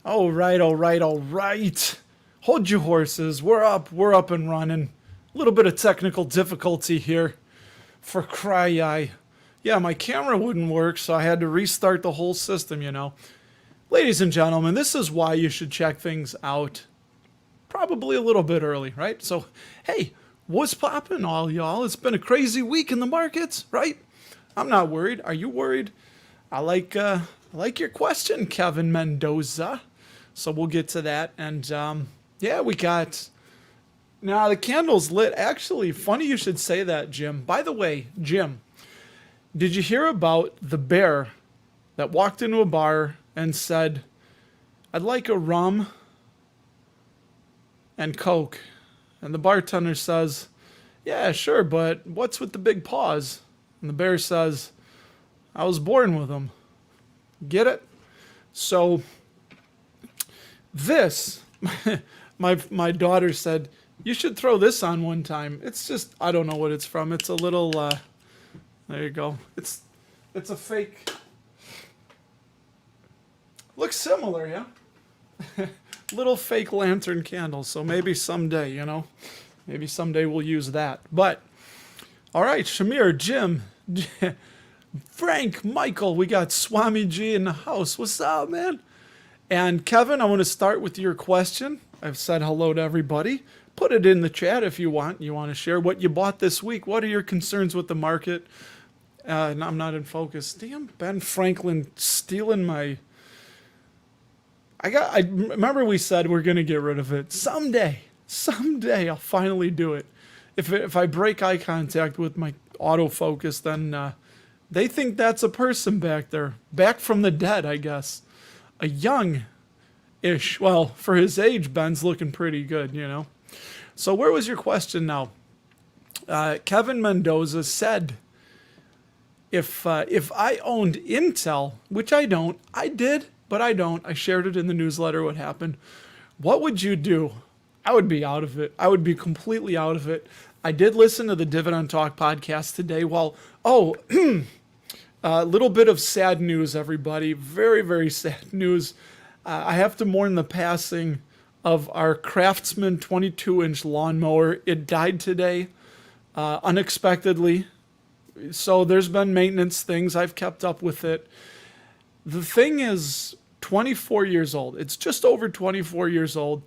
All right, all right, all right. Hold your horses. We're up and running. A little bit of technical difficulty here for cry eye. Yeah, my camera wouldn't work, so I had to restart the whole system. Ladies and gentlemen, this is why you should check things out probably a little bit early, right? So, hey, what's poppin' all y'all? It's been a crazy week in the markets, right? I'm not worried. Are you worried? I like your question, Kevin Mendoza. So we'll get to that. And yeah, we got. Now the candle's lit. Actually, funny you should say that, Jim. By the way, Jim, did you hear about the bear that walked into a bar and said, "I'd like a rum and Coke"? And the bartender says, "Yeah, sure, but what's with the big paws?" And the bear says, "I was born with them." Get it? So this, my daughter said, "You should throw this on one time." It's just, I don't know what it's from. It's a little, there you go. It's a fake, looks similar, yeah? Little fake lantern candle. So maybe someday, maybe someday we'll use that. But, all right, Shamir, Jim, Frank, Michael, we got Swami G in the house. What's up, man? And Kevin, I want to start with your question. I've said hello to everybody. Put it in the chat if you want. You want to share what you bought this week. What are your concerns with the market? I'm not in focus. Damn, Ben Franklin stealing my... I remember we said we're going to get rid of it. Someday I'll finally do it. If I break eye contact with my autofocus, then they think that's a person back there. Back from the dead, I guess. A young-ish. Well, for his age, Ben's looking pretty good, So where was your question now? Kevin Mendoza said, if I owned Intel, which I don't, I did, but I don't. I shared it in the newsletter what happened. What would you do? I would be out of it. I would be completely out of it. I did listen to the Dividend Talk podcast today. A little bit of sad news, everybody. Very, very sad news. I have to mourn the passing of our Craftsman 22-inch lawnmower. It died today, unexpectedly. So there's been maintenance things. I've kept up with it. The thing is 24 years old. It's just over 24 years old.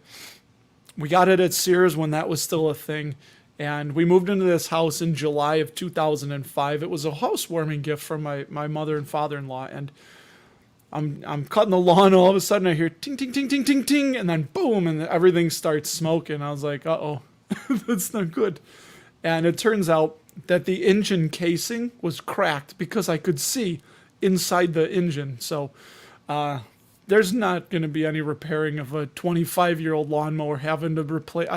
We got it at Sears when that was still a thing. And we moved into this house in July of 2005. It was a housewarming gift from my mother and father-in-law. And I'm cutting the lawn. All of a sudden I hear ting, ting, ting, ting, ting, ting. And then boom, and everything starts smoking. I was like, uh-oh, that's not good. And it turns out that the engine casing was cracked because I could see inside the engine. So there's not going to be any repairing of a 25-year-old lawnmower having to replace...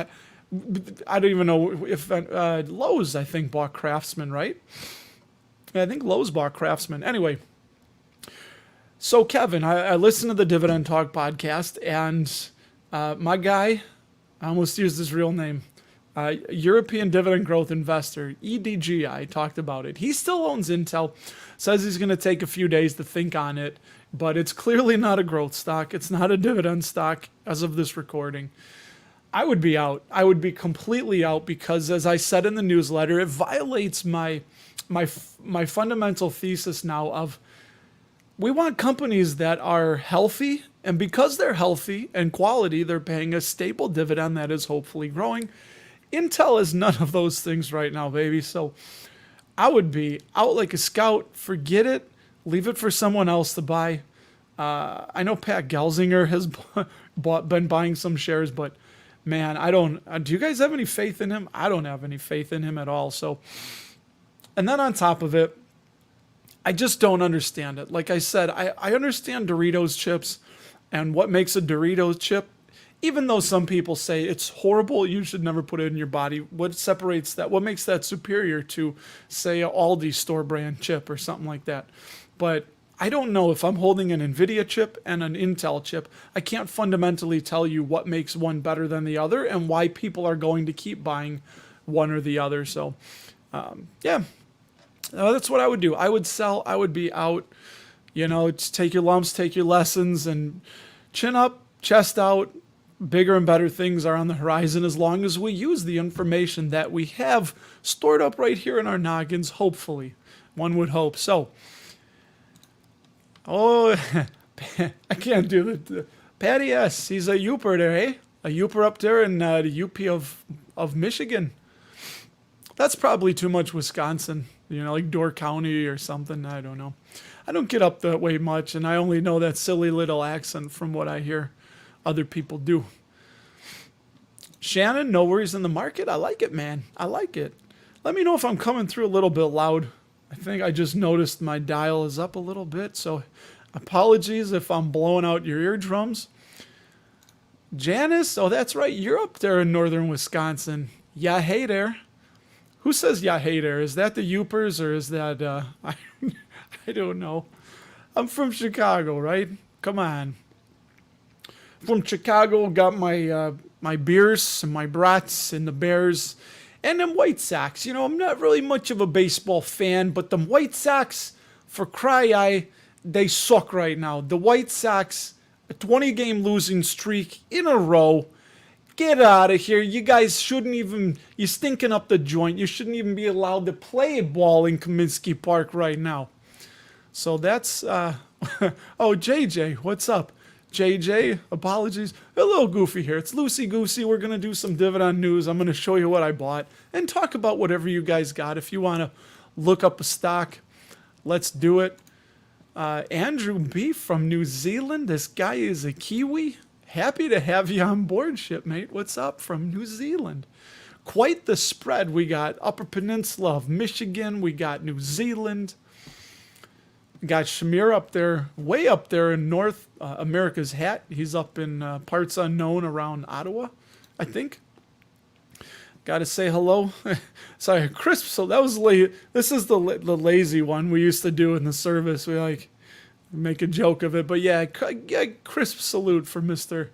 I don't even know if Lowe's, I think, bought Craftsman, right? I think Lowe's bought Craftsman. Anyway, so Kevin, I listened to the Dividend Talk podcast, and my guy, I almost used his real name, European Dividend Growth Investor, EDGI, talked about it. He still owns Intel, says he's going to take a few days to think on it, but it's clearly not a growth stock. It's not a dividend stock as of this recording. I would be out. I would be completely out because, as I said in the newsletter, it violates my fundamental thesis now of we want companies that are healthy, and because they're healthy and quality, they're paying a stable dividend that is hopefully growing. Intel is none of those things right now, baby. So I would be out like a scout. Forget it. Leave it for someone else to buy. I know Pat Gelsinger has been buying some shares, but man, I don't. Do you guys have any faith in him? I don't have any faith in him at all. So, and then on top of it, I just don't understand it. Like I said, I understand Doritos chips and what makes a Doritos chip. Even though some people say it's horrible, you should never put it in your body. What separates that? What makes that superior to, say, an Aldi store brand chip or something like that? But I don't know if I'm holding an NVIDIA chip and an Intel chip. I can't fundamentally tell you what makes one better than the other and why people are going to keep buying one or the other. So, yeah, that's what I would do. I would sell. I would be out. Just take your lumps, take your lessons, and chin up, chest out. Bigger and better things are on the horizon as long as we use the information that we have stored up right here in our noggins, hopefully. One would hope. So, oh, I can't do it. Patty S., he's a Youper there, eh? A Youper up there in the UP of Michigan. That's probably too much Wisconsin, like Door County or something. I don't know. I don't get up that way much, and I only know that silly little accent from what I hear other people do. Shannon, no worries in the market. I like it, man. I like it. Let me know if I'm coming through a little bit loud. I think I just noticed my dial is up a little bit, so apologies if I'm blowing out your eardrums. Janice, oh, that's right. You're up there in northern Wisconsin. Yeah, hey there. Who says yeah, hey there? Is that the Youpers or is that, I don't know. I'm from Chicago, right? Come on. From Chicago, got my beers and my brats and the Bears and them White Sox. I'm not really much of a baseball fan, but them White Sox, for cry, they suck right now. The White Sox, a 20-game losing streak in a row. Get out of here. You guys shouldn't even, you're stinking up the joint. You shouldn't even be allowed to play ball in Kaminsky Park right now. So that's, oh, JJ, what's up? JJ, apologies. A little goofy here. It's loosey-goosey. We're going to do some dividend news. I'm going to show you what I bought and talk about whatever you guys got. If you want to look up a stock, let's do it. Andrew B. from New Zealand. This guy is a Kiwi. Happy to have you on board, shipmate. What's up from New Zealand? Quite the spread. We got Upper Peninsula of Michigan. We got New Zealand. Got Shamir up there, way up there in North America's hat. He's up in parts unknown around Ottawa, I think. Got to say hello. Sorry, crisp. So that was late. This is the lazy one we used to do in the service. We make a joke of it, but yeah, crisp salute for Mr.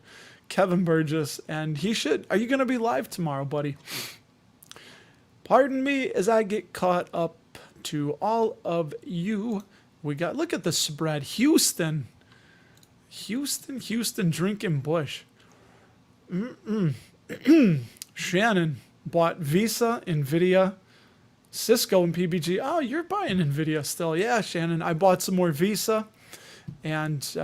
Kevin Burgess, and he should. Are you going to be live tomorrow, buddy? Pardon me as I get caught up to all of you. We got, look at the spread. Houston drinking Bush. Shannon bought Visa, Nvidia, Cisco, and PPG. Oh, you're buying Nvidia still. Yeah, Shannon. I bought some more Visa and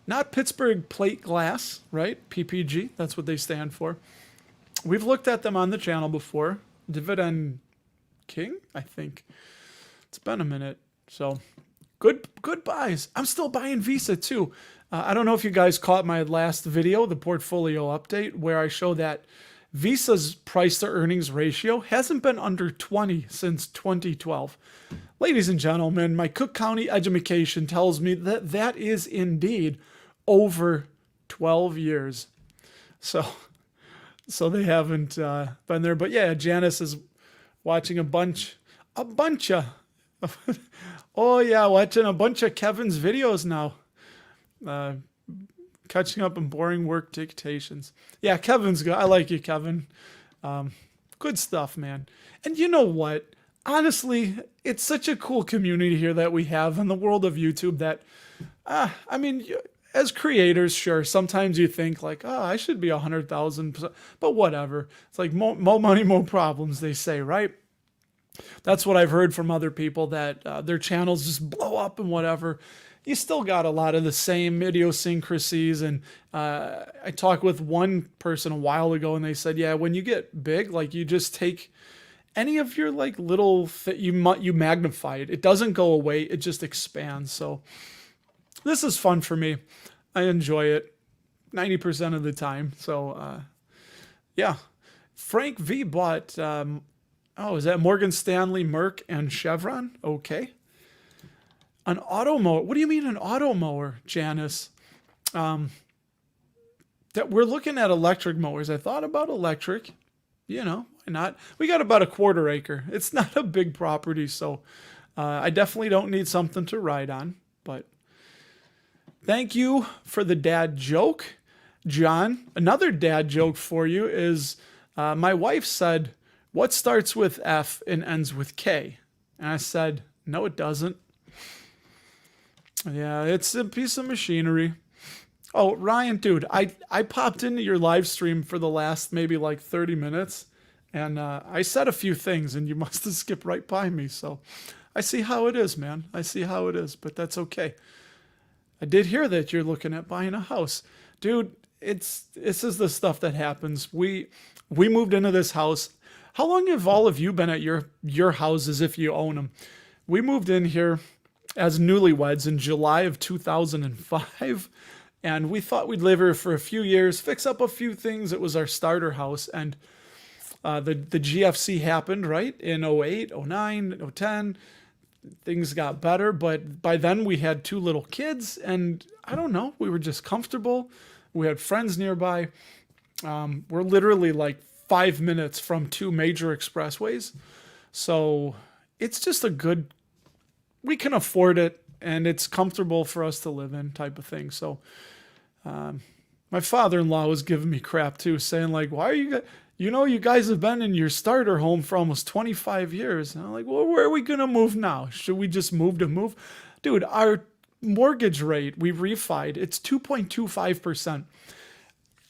not Pittsburgh plate glass, right? PPG. That's what they stand for. We've looked at them on the channel before. Dividend King, I think. It's been a minute. So, good buys. I'm still buying Visa too. I don't know if you guys caught my last video, the portfolio update, where I show that Visa's price to earnings ratio hasn't been under 20 since 2012. Ladies and gentlemen, my Cook County education tells me that that is indeed over 12 years. So they haven't been there. But yeah, Janice is watching a bunch of oh yeah, watching a bunch of Kevin's videos now. Catching up on boring work dictations. Yeah, Kevin's good. I like you, Kevin. Good stuff, man. And you know what? Honestly, it's such a cool community here that we have in the world of YouTube that, I mean, as creators, sure, sometimes you think like, oh, I should be 100,000, but whatever. It's like more money, more problems, they say, right? That's what I've heard from other people, that their channels just blow up and whatever. You still got a lot of the same idiosyncrasies. And I talked with one person a while ago and they said, yeah, when you get big, like you just take any of your like little, you magnify it. It doesn't go away. It just expands. So this is fun for me. I enjoy it 90% of the time. So yeah, Frank V bought, oh, is that Morgan Stanley, Merck, and Chevron? Okay. An auto mower. What do you mean an auto mower, Janice? That we're looking at electric mowers. I thought about electric. Why not? We got about a 1/4 acre. It's not a big property, so I definitely don't need something to ride on. But thank you for the dad joke, John. Another dad joke for you is my wife said, what starts with F and ends with K? And I said, no, it doesn't. Yeah, it's a piece of machinery. Oh, Ryan, dude, I popped into your live stream for the last maybe like 30 minutes, and I said a few things, and you must have skipped right by me. So I see how it is, man. I see how it is, but that's okay. I did hear that you're looking at buying a house, dude. This is the stuff that happens. We moved into this house. How long have all of you been at your houses if you own them? We moved in here as newlyweds in July of 2005, and we thought we'd live here for a few years, fix up a few things. It was our starter house, and the GFC happened, right, in '08, '09, '10. Things got better, but by then we had two little kids, and I don't know, we were just comfortable. We had friends nearby. We're literally like 5 minutes from two major expressways, so it's just a good, we can afford it, and it's comfortable for us to live in type of thing. So my father-in-law was giving me crap too, saying like, why are you guys have been in your starter home for almost 25 years. And I'm like, well, where are we going to move now? Should we just move to move? Dude, our mortgage rate, we refied, it's 2.25%.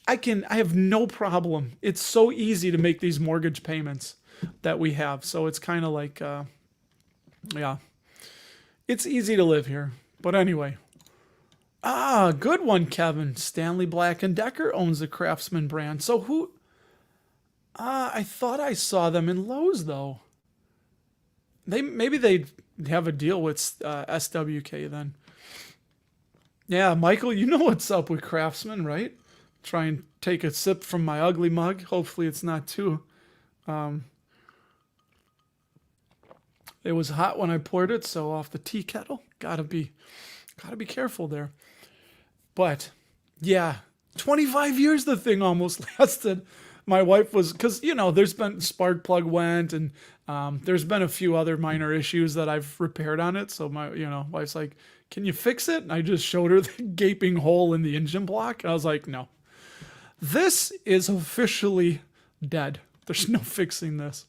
I have no problem. It's so easy to make these mortgage payments that we have. So it's kind of like, yeah, it's easy to live here. But anyway, good one, Kevin. Stanley Black and Decker owns the Craftsman brand. So who? I thought I saw them in Lowe's though. Maybe they have a deal with SWK then. Yeah, Michael, you know what's up with Craftsman, right? Try and take a sip from my ugly mug. Hopefully it's not too. It was hot when I poured it, so off the tea kettle. Gotta be careful there. But yeah, 25 years the thing almost lasted. My wife was, because there's been spark plug went, and there's been a few other minor issues that I've repaired on it. So my wife's like, can you fix it? And I just showed her the gaping hole in the engine block, and I was like, no, this is officially dead. There's no fixing this.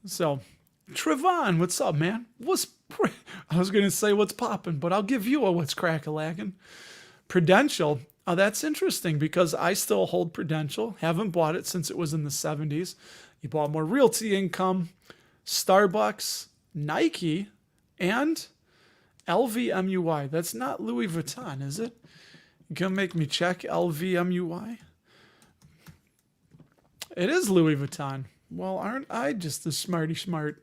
So Trevon, what's up, man? I was gonna say what's popping, but I'll give you a what's crack-a-lackin'. Prudential. Oh, that's interesting because I still hold Prudential. Haven't bought it since it was in the 70s. You bought more realty income, Starbucks, Nike, and LVMUI. That's not Louis Vuitton, is it? You gonna make me check LVMUI? It is Louis Vuitton. Well, aren't I just the smarty smart?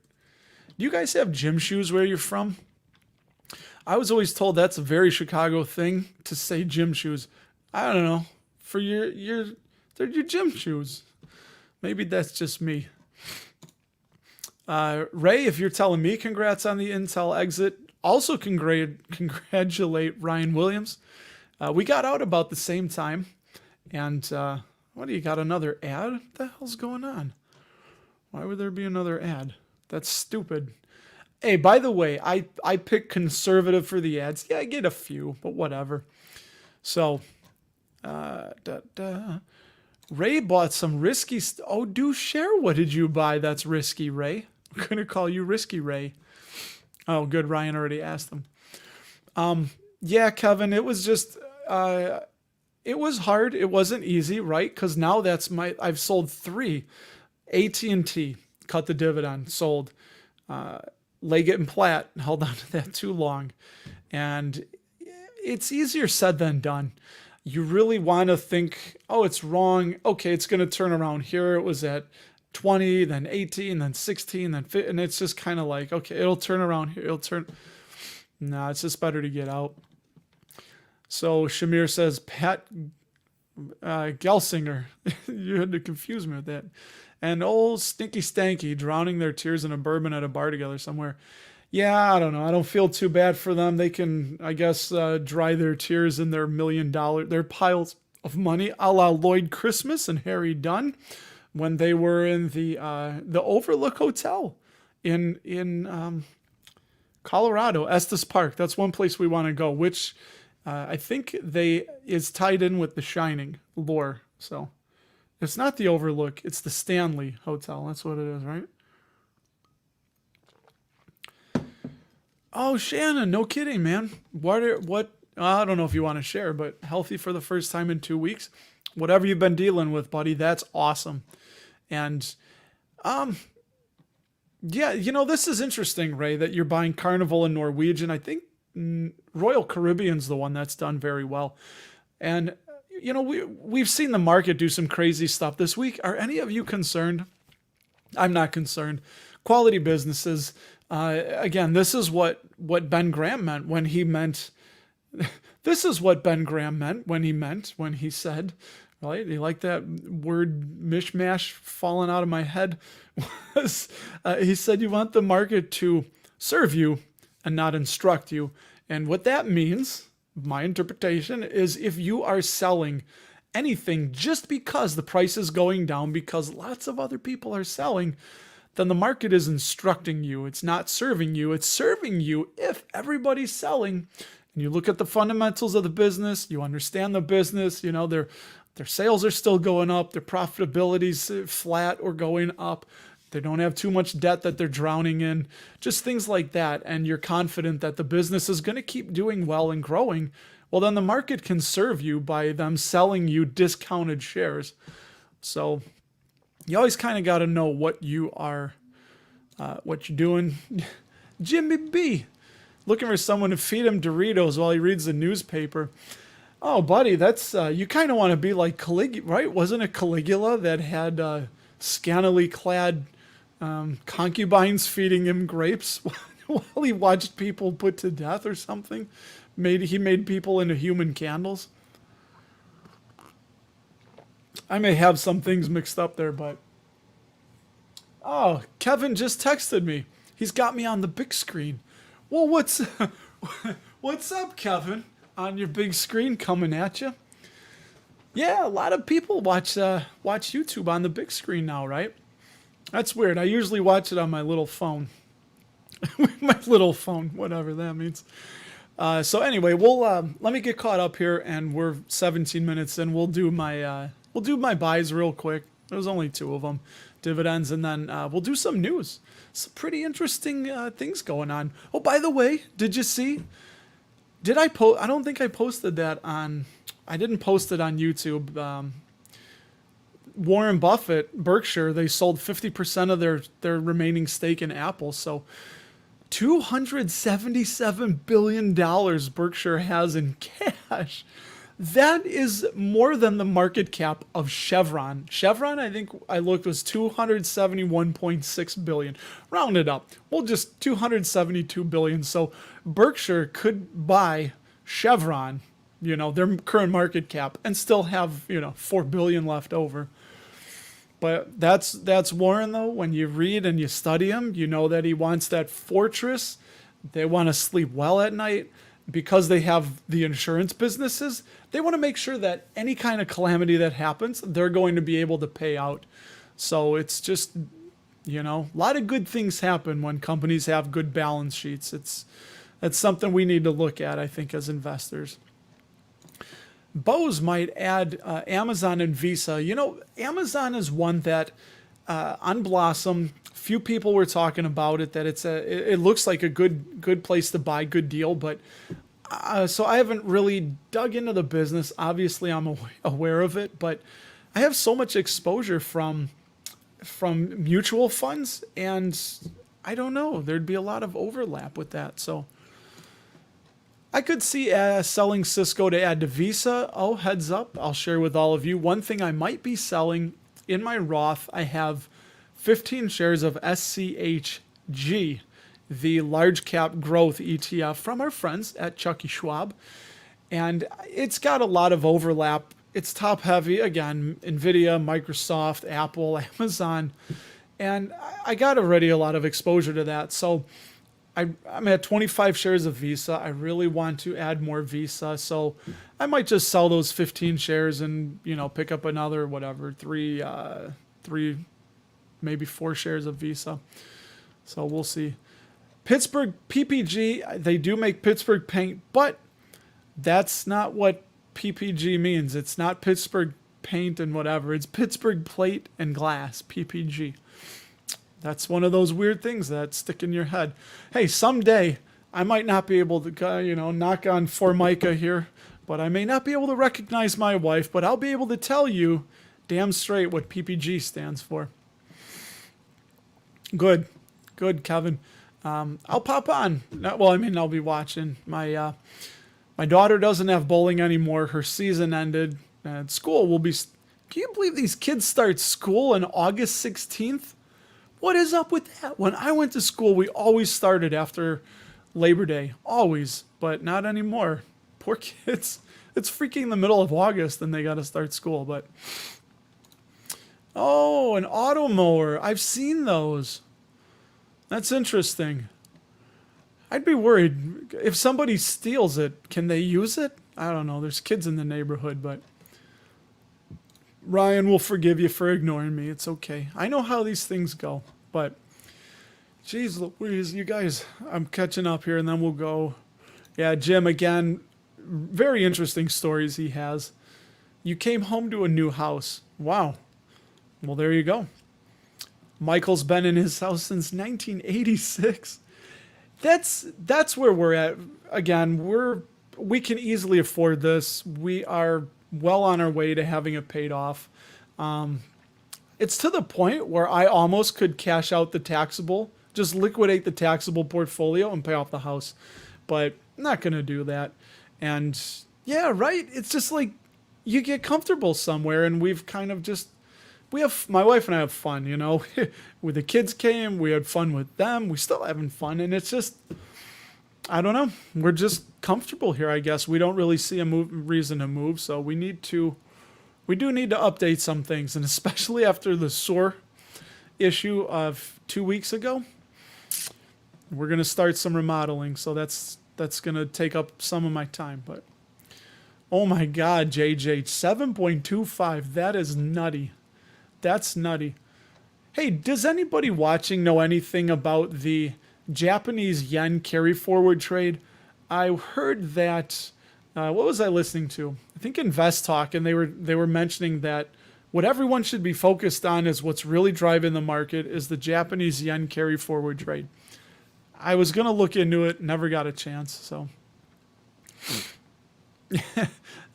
Do you guys have gym shoes where you're from? I was always told that's a very Chicago thing to say gym shoes. I don't know. For they're your gym shoes. Maybe that's just me. Ray, if you're telling me congrats on the Intel exit, also congratulate Ryan Williams. We got out about the same time. And what do you got, another ad? What the hell's going on? Why would there be another ad? That's stupid. Hey, by the way, I picked conservative for the ads. Yeah, I get a few, but whatever. So, Ray bought some risky oh, do share. What did you buy that's risky, Ray? I'm going to call you Risky Ray. Oh, good. Ryan already asked them. Yeah, Kevin, it was just, it was hard. It wasn't easy, right? Because now I've sold 3. AT&T, cut the dividend, sold. Leggett and Platt, held on to that too long. And it's easier said than done. You really want to think, oh, it's wrong. Okay, it's going to turn around here. It was at 20, then 18, then 16, then 15. And it's just kind of like, okay, it'll turn around here. No, it's just better to get out. So Shamir says, Pat Gelsinger. You had to confuse me with that. And old Stinky Stanky drowning their tears in a bourbon at a bar together somewhere. Yeah, I don't know. I don't feel too bad for them. They can, I guess, dry their tears in their their piles of money, a la Lloyd Christmas and Harry Dunn, when they were in the Overlook Hotel in Colorado, Estes Park. That's one place we want to go, which I think is tied in with the Shining lore. So it's not the Overlook, it's the Stanley Hotel. That's what it is, right? Oh, Shannon, no kidding, man. What I don't know if you want to share, but healthy for the first time in 2 weeks. Whatever you've been dealing with, buddy, that's awesome. And yeah, this is interesting, Ray, that you're buying Carnival and Norwegian. I think Royal Caribbean's the one that's done very well. And we've seen the market do some crazy stuff this week. Are any of you concerned? I'm not concerned. Quality businesses. Again, this is what Ben Graham meant when he meant. This is what Ben Graham meant when he said, right? You like that word mishmash falling out of my head? He said you want the market to serve you and not instruct you. And what that means, my interpretation, is if you are selling anything just because the price is going down because lots of other people are selling, then the market is instructing you. It's not serving you. It's serving you if everybody's selling. And you look at the fundamentals of the business, you understand the business, their sales are still going up, their profitability's flat or going up. They don't have too much debt that they're drowning in, just things like that. And you're confident that the business is going to keep doing well and growing. Well, then the market can serve you by them selling you discounted shares. So you always kind of got to know what you're doing. Jimmy B, looking for someone to feed him Doritos while he reads the newspaper. Oh, buddy, that's you kind of want to be like Caligula, right? Wasn't it Caligula that had scantily clad concubines feeding him grapes while he watched people put to death or something? He made people into human candles. I may have some things mixed up there, but oh, Kevin just texted me. He's got me on the big screen. Well, what's up, Kevin? On your big screen coming at you. Yeah, a lot of people watch YouTube on the big screen now, right? That's weird. I usually watch it on my little phone. My little phone, whatever that means. So anyway, we'll let me get caught up here, and we're 17 minutes in. We'll do my buys real quick. There's only 2 of them, dividends, and then we'll do some news. Some pretty interesting things going on. Oh, by the way, did you see? Did I post? I don't think I posted that on. I didn't post it on YouTube. Warren Buffett, Berkshire, they sold 50% of their remaining stake in Apple. So $277 billion Berkshire has in cash. That is more than the market cap of Chevron. Chevron, I think I looked, was $271.6 billion. Rounded up. Well, just $272 billion. So Berkshire could buy Chevron, their current market cap, and still have, $4 billion left over. But that's Warren, though. When you read and you study him, you know that he wants that fortress. They want to sleep well at night. Because they have the insurance businesses, they want to make sure that any kind of calamity that happens, they're going to be able to pay out. So it's just, a lot of good things happen when companies have good balance sheets. That's something we need to look at, I think, as investors. Bose might add Amazon and Visa. Amazon is one that on Blossom, few people were talking about it, that it looks like a good place to buy, good deal, but so I haven't really dug into the business. Obviously, I'm aware of it, but I have so much exposure from mutual funds, and I don't know, there'd be a lot of overlap with that. So I could see selling Cisco to add to Visa. Oh, heads up, I'll share with all of you. One thing I might be selling in my Roth, I have 15 shares of SCHG, the large cap growth ETF from our friends at Chucky Schwab. And it's got a lot of overlap. It's top heavy, again, NVIDIA, Microsoft, Apple, Amazon. And I got already a lot of exposure to that. So I'm at 25 shares of Visa. I really want to add more Visa. So I might just sell those 15 shares and, pick up another, three, maybe 4 shares of Visa. So we'll see. Pittsburgh PPG, they do make Pittsburgh paint, but that's not what PPG means. It's not Pittsburgh paint and whatever. It's Pittsburgh plate and glass, PPG. That's one of those weird things that stick in your head. Hey, someday I might not be able to, knock on Formica here, but I may not be able to recognize my wife, but I'll be able to tell you damn straight what PPG stands for. Good, Kevin. I'll pop on. I'll be watching. My daughter doesn't have bowling anymore. Her season ended. And school will be. Can you believe these kids start school on August 16th? What is up with that? When I went to school, we always started after Labor Day. Always. But not anymore. Poor kids. It's freaking the middle of August and they got to start school. But oh, an auto mower. I've seen those. That's interesting. I'd be worried. If somebody steals it, can they use it? I don't know. There's kids in the neighborhood, but Ryan will forgive you for ignoring me. It's okay. I know how these things go, but geez Louise, you guys, I'm catching up here and then we'll go. Yeah, Jim, again, very interesting stories he has. You came home to a new house. Wow. Well, there you go. Michael's been in his house since 1986. That's where we're at. Again, we can easily afford this. We are well on our way to having it paid off. It's to the point where I almost could cash out the taxable, just liquidate the taxable portfolio and pay off the house. But I'm not going to do that. And yeah, right. It's just like you get comfortable somewhere and we've kind of just, my wife and I have fun, When the kids came, we had fun with them. We still having fun. And it's just, I don't know. We're just comfortable here, I guess. We don't really see a reason to move. So we do need to update some things. And especially after the sore issue of 2 weeks ago, we're going to start some remodeling. So that's going to take up some of my time. But oh my God, JJ, 7.25. That is nutty. That's nutty. Hey, does anybody watching know anything about the Japanese yen carry forward trade? I heard that, what was I listening to? I think Invest Talk, and they were mentioning that what everyone should be focused on is what's really driving the market is the Japanese yen carry forward trade. I was going to look into it, never got a chance, so.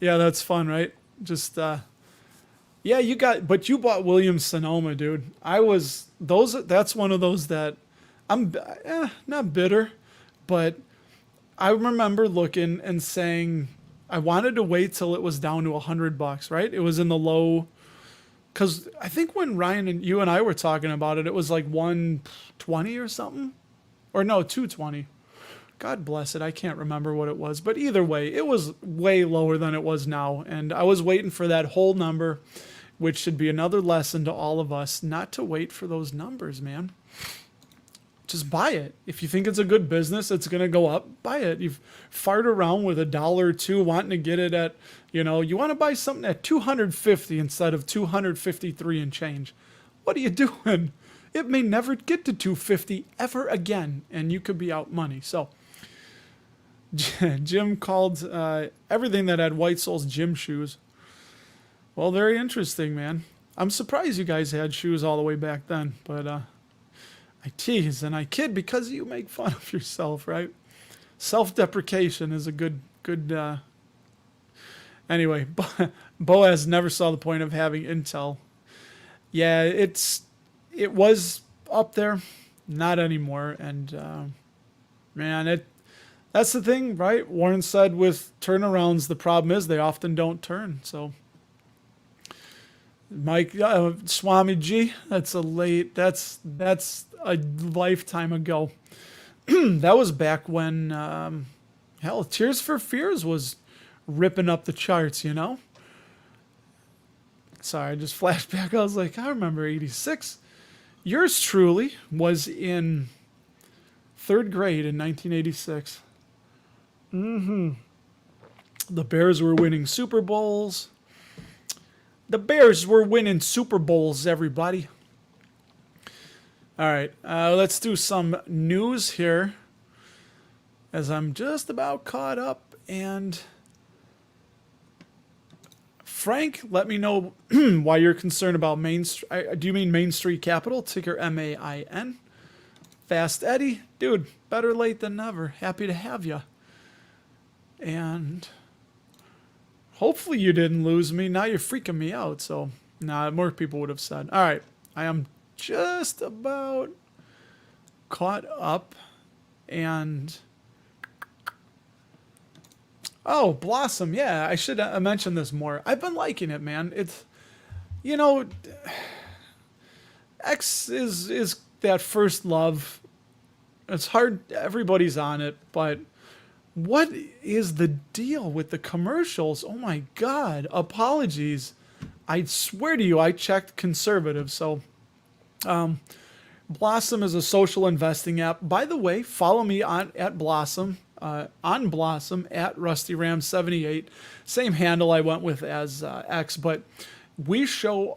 Yeah, that's fun, right? Just, yeah, but you bought Williams-Sonoma, dude. That's one of those that I'm not bitter, but I remember looking and saying I wanted to wait till it was down to $100, right? It was in the low, because I think when Ryan and you and I were talking about it, it was like 120 or something, or no, 220. God bless it. I can't remember what it was, but either way, it was way lower than it was now. And I was waiting for that whole number, which should be another lesson to all of us, not to wait for those numbers, man. Just buy it. If you think it's a good business, it's going to go up, buy it. You've farted around with $1 or $2 wanting to get it at, you want to buy something at 250 instead of 253 and change. What are you doing? It may never get to 250 ever again, and you could be out money. So Jim called everything that had White Soul's gym shoes. Well, very interesting, man. I'm surprised you guys had shoes all the way back then, but I tease and I kid because you make fun of yourself, right? Self-deprecation is a good. Anyway, Boaz never saw the point of having Intel. Yeah, it was up there, not anymore, and man, that's the thing, right? Warren said with turnarounds, the problem is they often don't turn. So, Mike, Swamiji, that's a lifetime ago. That was back when, Tears for Fears was ripping up the charts, Sorry, I just flashed back. I was like, I remember 86. Yours truly was in 3rd grade in 1986. The Bears were winning Super Bowls. The Bears were winning Super Bowls, everybody. All right, let's do some news here, as I'm just about caught up. And Frank, let me know why you're concerned about Main Street. Do you mean Main Street Capital, ticker MAIN? Fast Eddie, dude, better late than never. Happy to have you. And hopefully you didn't lose me. Now you're freaking me out. So, nah, more people would have said. All right, I am just about caught up. And oh, Blossom, yeah, I should mention this more. I've been liking it, man. It's, you know, X is that first love. It's hard. Everybody's on it, but what is the deal with the commercials? Oh my God! Apologies. I swear to you, I checked conservative. So, Blossom is a social investing app. By the way, follow me at Blossom. On Blossom at RustyRam78. Same handle I went with as X, but we show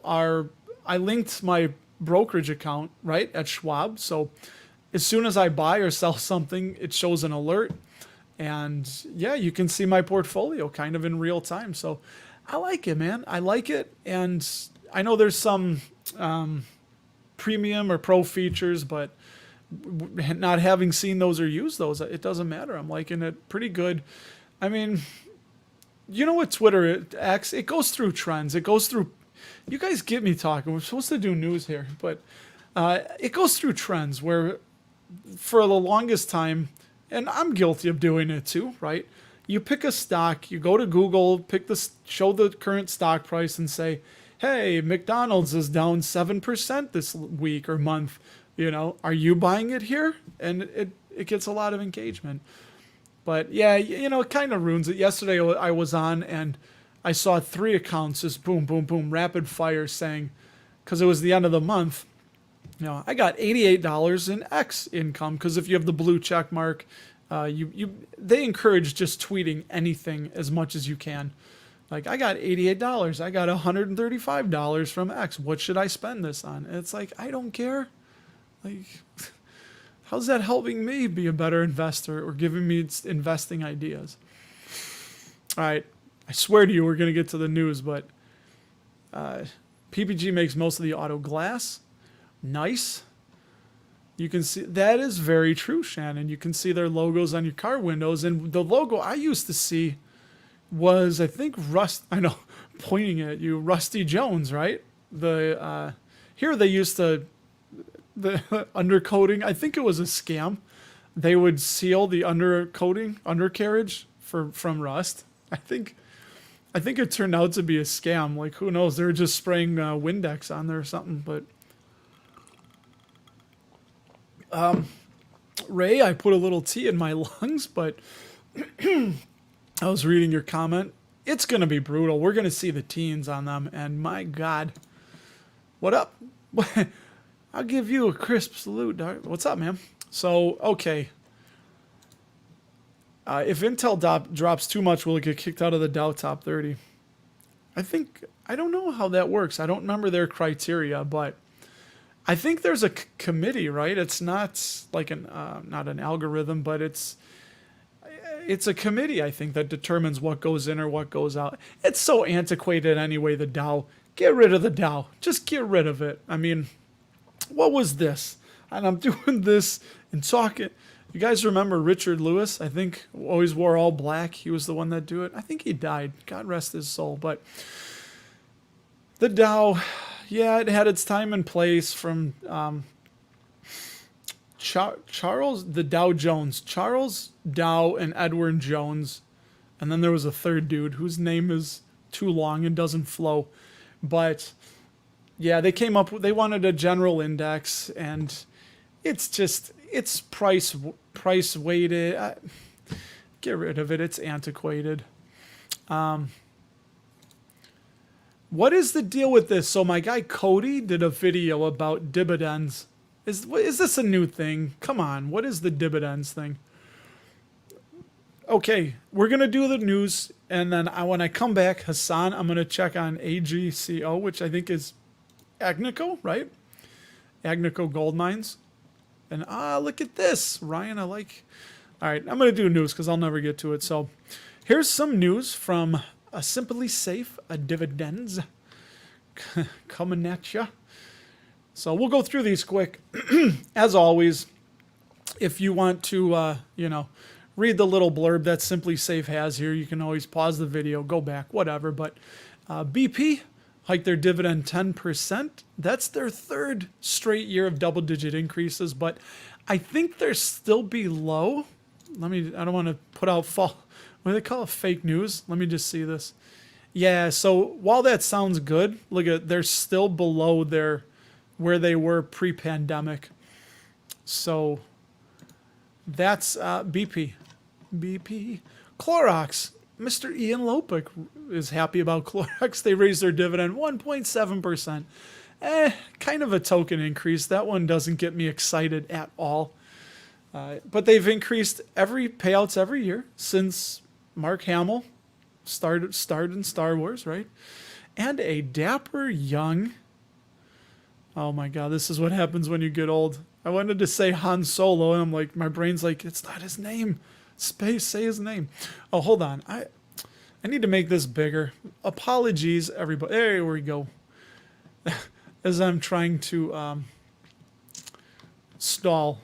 I linked my brokerage account, right, at Schwab. So as soon as I buy or sell something, it shows an alert. And yeah, you can see my portfolio kind of in real time. So I like it, man. I like it. And I know there's some premium or pro features, but not having seen those or used those, it doesn't matter. I'm liking it pretty good. I mean, you know what Twitter acts? It goes through trends. It goes through. You guys get me talking. We're supposed to do news here, but it goes through trends where, for the longest time, and I'm guilty of doing it too, right? You pick a stock, you go to Google, show the current stock price, and say, "Hey, McDonald's is down 7% this week or month. You know, are you buying it here?" And it gets a lot of engagement. But yeah, you know, it kind of ruins it. Yesterday I was on and I saw 3 accounts just boom, boom, boom, rapid fire saying, because it was the end of the month, you know, I got $88 in X income, because if you have the blue check mark, they encourage just tweeting anything as much as you can. Like, I got $88. I got $135 from X. What should I spend this on? And it's like, I don't care. Like, how's that helping me be a better investor or giving me investing ideas? All right. I swear to you, we're going to get to the news, but PPG makes most of the auto glass. Nice. You can see, that is very true, Shannon. You can see their logos on your car windows. And the logo I used to see was, I think, I know, pointing at you, Rusty Jones, right? Here they used to, the undercoating, I think it was a scam. They would seal the undercarriage from rust. I think it turned out to be a scam. Like, who knows? They were just spraying Windex on there or something. But Ray, I put a little tea in my lungs, but I was reading your comment. It's going to be brutal. We're going to see the teens on them, and my God. What up? I'll give you a crisp salute, dog. What's up, man? So, okay. If Intel drops too much, will it get kicked out of the Dow Top 30? I don't know how that works. I don't remember their criteria, but I think there's a committee, right? It's not like not an algorithm, but it's a committee, I think, that determines what goes in or what goes out. It's so antiquated anyway, the Dow. Get rid of the Dow. Just get rid of it. I mean, what was this? And I'm doing this and talking. You guys remember Richard Lewis? I think always wore all black. He was the one that do it. I think he died. God rest his soul. But the Dow, yeah, it had its time and place from Charles, the Dow Jones. Charles Dow and Edward Jones. And then there was a third dude whose name is too long and doesn't flow. But yeah, they wanted a general index, and it's price weighted. Get rid of it. It's antiquated. What is the deal with this? So my guy Cody did a video about dividends. Is this a new thing? Come on. What is the dividends thing? Okay, we're going to do the news, and then when I come back, Hassan, I'm going to check on AGCO, which I think is Agnico, right? Agnico Gold Mines. And look at this. Ryan, I like. All right, I'm going to do news because I'll never get to it. So here's some news from Simply Safe Dividends coming at you. So we'll go through these quick. As always, If you want to, read the little blurb that Simply Safe has here, you can always pause the video, go back, whatever. But BP hiked their dividend 10%. That's their third straight year of double-digit increases, but I think they're still below. I don't want to put out what do they call it? Fake news. Let me just see this. Yeah, so while that sounds good, look at, they're still below where they were pre-pandemic. So that's BP. BP. Clorox. Mr. Ian Lopik is happy about Clorox. They raised their dividend 1.7%. Kind of a token increase. That one doesn't get me excited at all. But they've increased payouts every year since Mark Hamill starred in Star Wars, right? And a dapper young. Oh my God, this is what happens when you get old. I wanted to say Han Solo, and I'm like, my brain's like, it's not his name. Say his name. Oh, hold on. I need to make this bigger. Apologies, everybody. There we go. As I'm trying to stall.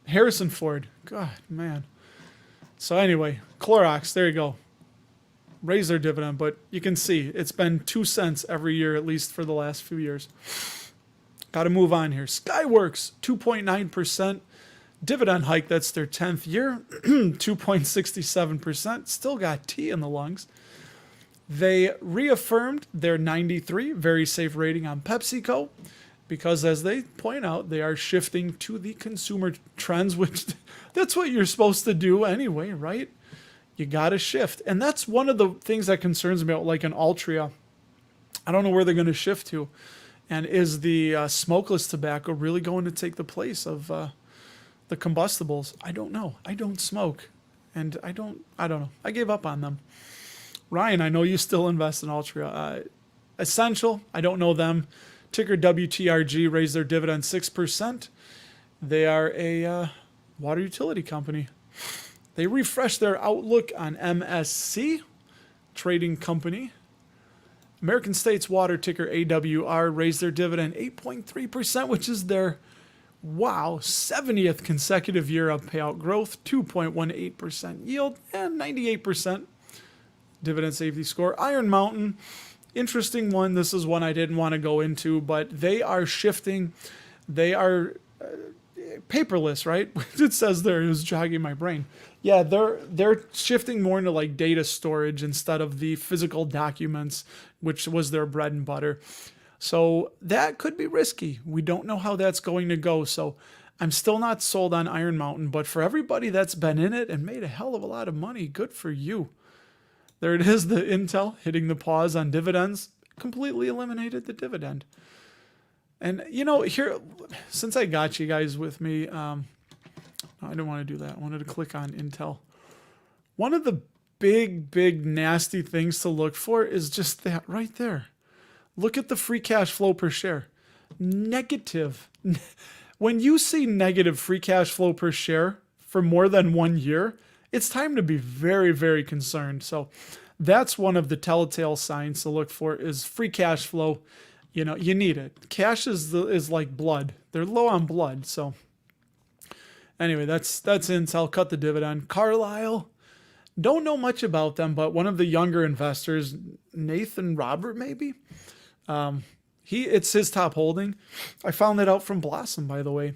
Harrison Ford. God, man. So anyway, Clorox, there you go. Raise their dividend, but you can see it's been 2 cents every year, at least for the last few years. Got to move on here. Skyworks, 2.9% dividend hike. That's their 10th year, 2.67%. Still got tea in the lungs. They reaffirmed their 93 very safe rating on PepsiCo because, as they point out, they are shifting to the consumer trends, which that's what you're supposed to do anyway, right? You got to shift. And that's one of the things that concerns me about like an Altria. I don't know where they're going to shift to. And is the smokeless tobacco really going to take the place of the combustibles? I don't know. I don't smoke. And I don't know. I gave up on them. Ryan, I know you still invest in Altria. Essential, I don't know them. Ticker WTRG raised their dividend 6%. They are a water utility company. They refreshed their outlook on MSC, trading company. American States Water, ticker AWR, raised their dividend 8.3%, which is their, 70th consecutive year of payout growth, 2.18% yield, and 98% dividend safety score. Iron Mountain, interesting one. This is one I didn't want to go into, but they are shifting. They are paperless, right? It says there, it was jogging my brain. Yeah, they're shifting more into like data storage instead of the physical documents, which was their bread and butter. So that could be risky. We don't know how that's going to go. So I'm still not sold on Iron Mountain, but for everybody that's been in it and made a hell of a lot of money, good for you. There it is, the Intel hitting the pause on dividends, completely eliminated the dividend. And, here, since I got you guys with me, I didn't want to do that. I wanted to click on Intel. One of the big, nasty things to look for is just that right there. Look at the free cash flow per share. Negative. When you see negative free cash flow per share for more than 1 year, it's time to be very, very concerned. So that's one of the telltale signs to look for is free cash flow. You need it. Cash is like blood. They're low on blood. So anyway, that's Intel. Cut the dividend. Carlyle, don't know much about them, but one of the younger investors, Nathan Robert, maybe. It's his top holding. I found that out from Blossom, by the way.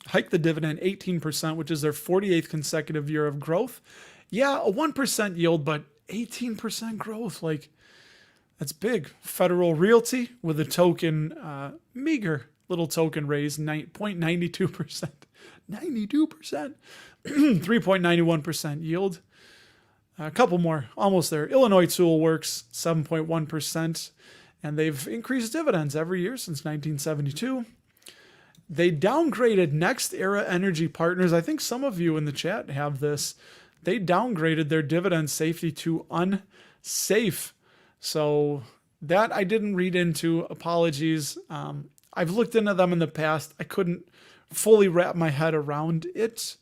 Hiked the dividend 18%, which is their 48th consecutive year of growth. Yeah, a 1% yield, but 18% growth. Like, that's big. Federal Realty with a token, meager little token raise, 0.92%. 92%. 3.91% yield. A couple more, almost there. Illinois Tool Works, 7.1%. And they've increased dividends every year since 1972. They downgraded Next Era Energy Partners. I think some of you in the chat have this. They downgraded their dividend safety to unsafe. So that I didn't read into. Apologies. I've looked into them in the past. I couldn't fully wrap my head around it.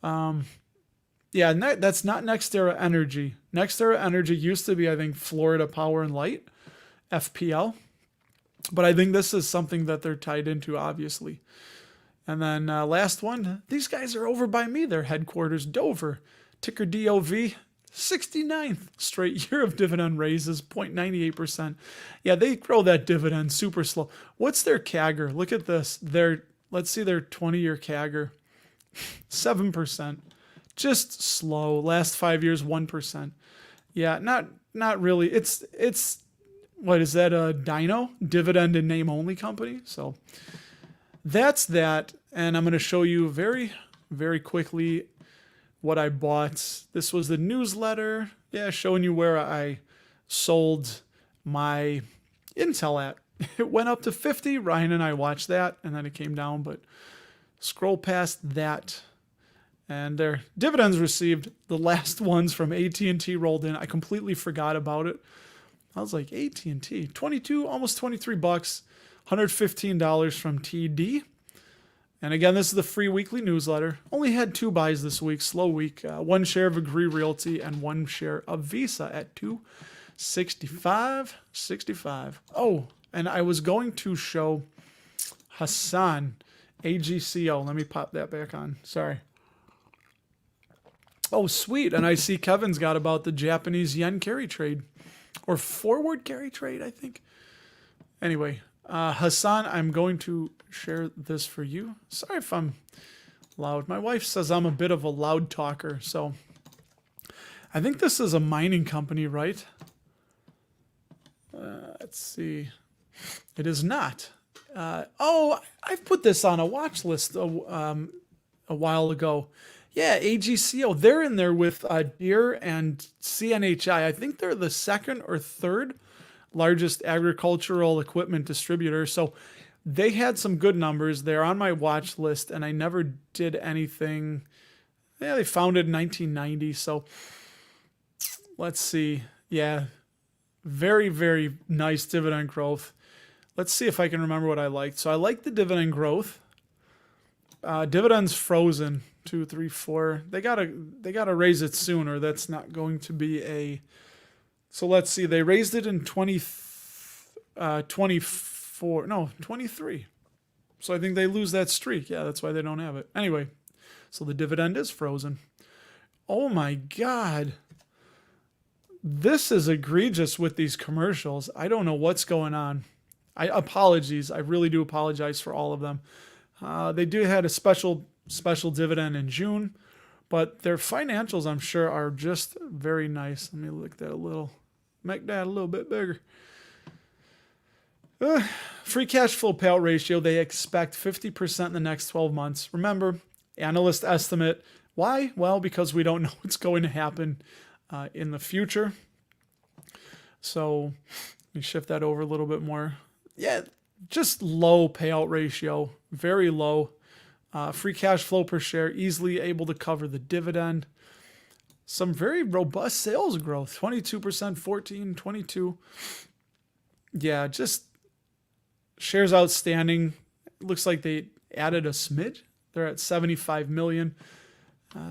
That's not Next Era Energy. Next Era Energy used to be, I think, Florida Power and Light, FPL. But I think this is something that they're tied into, obviously. And then last one, these guys are over by me. Their headquarters, Dover. Ticker DOV, 69th straight year of dividend raises, 0.98%. Yeah, they grow that dividend super slow. What's their CAGR? Look at this. Let's see their 20-year CAGR. 7%. Just slow. Last 5 years, 1%. Yeah, not really. It's what is that, a Dino? Dividend and name only company. So that's that. And I'm going to show you very, very quickly what I bought. This was the newsletter. Yeah, showing you where I sold my Intel at. It went up to 50. Ryan and I watched that, and then it came down, but scroll past that. And their dividends received, the last ones from AT&T rolled in. I completely forgot about it. I was like, AT&T, 22, almost 23 bucks, $115 from TD. And again, this is the free weekly newsletter. Only had 2 buys this week, slow week. 1 share of Agree Realty and 1 share of Visa at $265.65. Oh, and I was going to show Hassan, AGCO. Let me pop that back on. Sorry. Oh, sweet. And I see Kevin's got about the Japanese yen carry trade. Or forward carry trade, I think. Anyway, Hassan, I'm going to share this for you. Sorry if I'm loud. My wife says I'm a bit of a loud talker, so I think this is a mining company, right? Let's see. It is not. Oh, I've put this on a watch list a while ago. Yeah, AGCO. They're in there with Deere and CNHI. I think they're the second or third largest agricultural equipment distributor. So they had some good numbers. They're on my watch list, and I never did anything. Yeah, they founded in 1990. So let's see. Yeah, very, very nice dividend growth. Let's see if I can remember what I liked. So I like the dividend growth. Dividends frozen. 2, 3, 4. They gotta raise it soon, or that's not going to be a. So let's see. They raised it in 24. No, 23. So I think they lose that streak. Yeah, that's why they don't have it. Anyway, so the dividend is frozen. Oh my God. This is egregious with these commercials. I don't know what's going on. Apologies. I really do apologize for all of them. They had a special dividend in June, but their financials, I'm sure, are just very nice. Let me make that a little bit bigger. Free cash flow payout ratio, they expect 50% in the next 12 months. Remember, analyst estimate. Why? Well, because we don't know what's going to happen in the future. So let me shift that over a little bit more. Yeah, just low payout ratio, very low. Free cash flow per share, easily able to cover the dividend. Some very robust sales growth, 22%, 14, 22. Yeah, just shares outstanding. Looks like they added a smidge. They're at 75 million.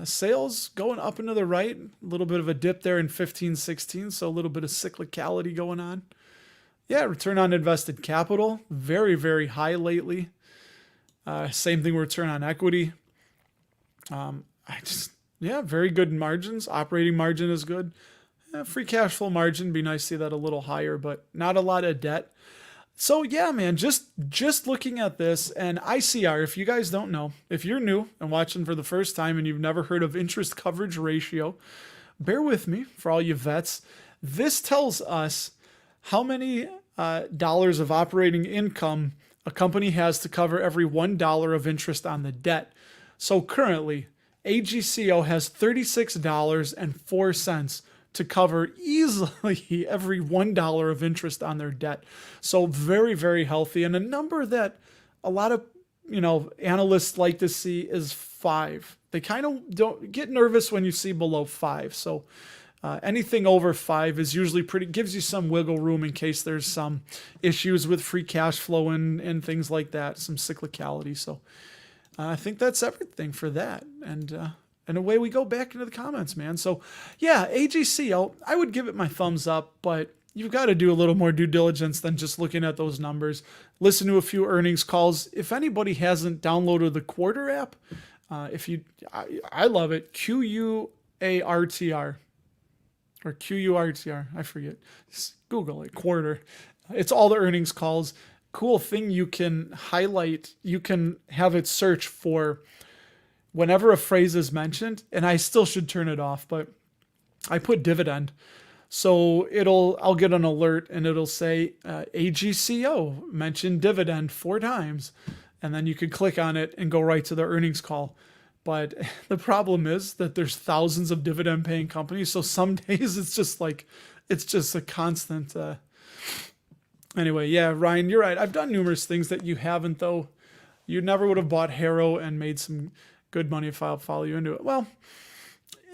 Sales going up and to the right. A little bit of a dip there in 15, 16. So a little bit of cyclicality going on. Yeah, return on invested capital. Very, very high lately. Same thing with return on equity. Very good margins. Operating margin is good. Free cash flow margin, be nice to see that a little higher, but not a lot of debt. So yeah, man, just looking at this, and ICR, if you guys don't know, if you're new and watching for the first time and you've never heard of interest coverage ratio, bear with me for all you vets. This tells us how many dollars of operating income a company has to cover every $1 of interest on the debt. So currently, AGCO has $36.04 to cover easily every $1 of interest on their debt. So very, very healthy. And a number that a lot of analysts like to see is 5. They kind of don't get nervous when you see below 5. So anything over 5 is usually gives you some wiggle room in case there's some issues with free cash flow and things like that, some cyclicality. So I think that's everything for that. And away we go back into the comments, man. So yeah, AGCO, I would give it my thumbs up, but you've got to do a little more due diligence than just looking at those numbers. Listen to a few earnings calls. If anybody hasn't downloaded the Quarter app, I love it. QUARTR or QURTR. I forget. Just Google it. Quarter. It's all the earnings calls. Cool thing, you can highlight. You can have it search for whenever a phrase is mentioned, and I still should turn it off, but I put dividend. So I'll get an alert and it'll say AGCO mentioned dividend 4 times. And then you could click on it and go right to the earnings call. But the problem is that there's thousands of dividend paying companies. So some days it's just a constant. Anyway, yeah, Ryan, you're right. I've done numerous things that you haven't, though. You never would have bought Harrow and made some good money if I'll follow you into it. Well,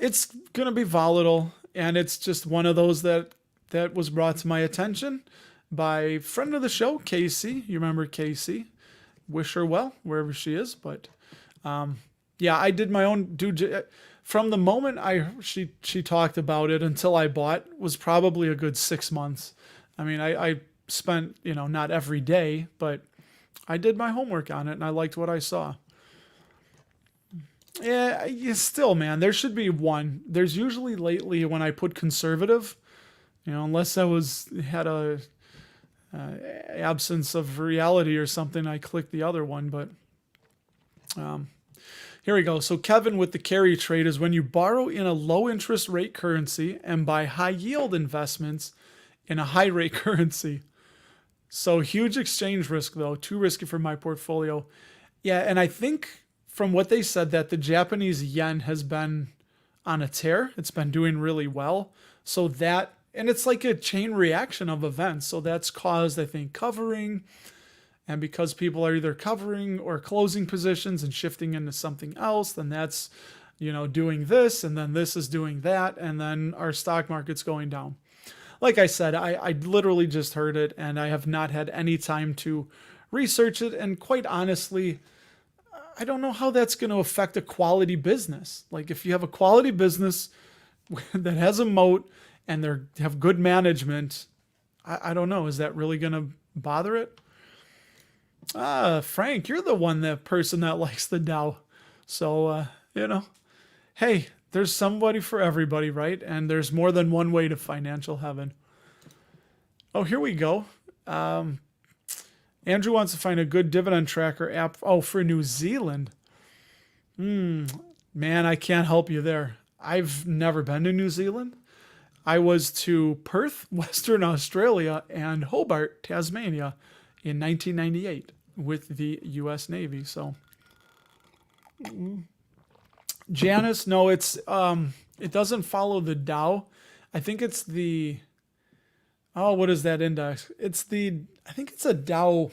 it's going to be volatile. And it's just one of those that was brought to my attention by friend of the show, Casey. You remember Casey? Wish her well wherever she is. But yeah, I did my own from the moment she talked about it until I bought was probably a good 6 months. I mean, I spent, not every day, but I did my homework on it and I liked what I saw. Yeah, still, man, there should be one. There's usually lately when I put conservative, unless I had a absence of reality or something, I clicked the other one. But here we go. So Kevin with the carry trade is when you borrow in a low interest rate currency and buy high yield investments in a high rate currency. So huge exchange risk though, too risky for my portfolio. Yeah, and I think from what they said that the Japanese yen has been on a tear. It's been doing really well. So and it's like a chain reaction of events. So that's caused, I think, covering. And because people are either covering or closing positions and shifting into something else, then that's, doing this, and then this is doing that, and then our stock market's going down. Like I said, I literally just heard it, and I have not had any time to research it. And quite honestly, I don't know how that's going to affect a quality business. Like if you have a quality business that has a moat and they have good management, I don't know. Is that really going to bother it? Frank, you're the person that likes the Dow. So, hey, there's somebody for everybody, right? And there's more than one way to financial heaven. Oh, here we go. Andrew wants to find a good dividend tracker app. Oh, for New Zealand. Man, I can't help you there. I've never been to New Zealand. I was to Perth, Western Australia, and Hobart, Tasmania in 1998 with the U.S. Navy. So, Janice, no, it doesn't follow the Dow. I think it's what is that index? I think it's a Dow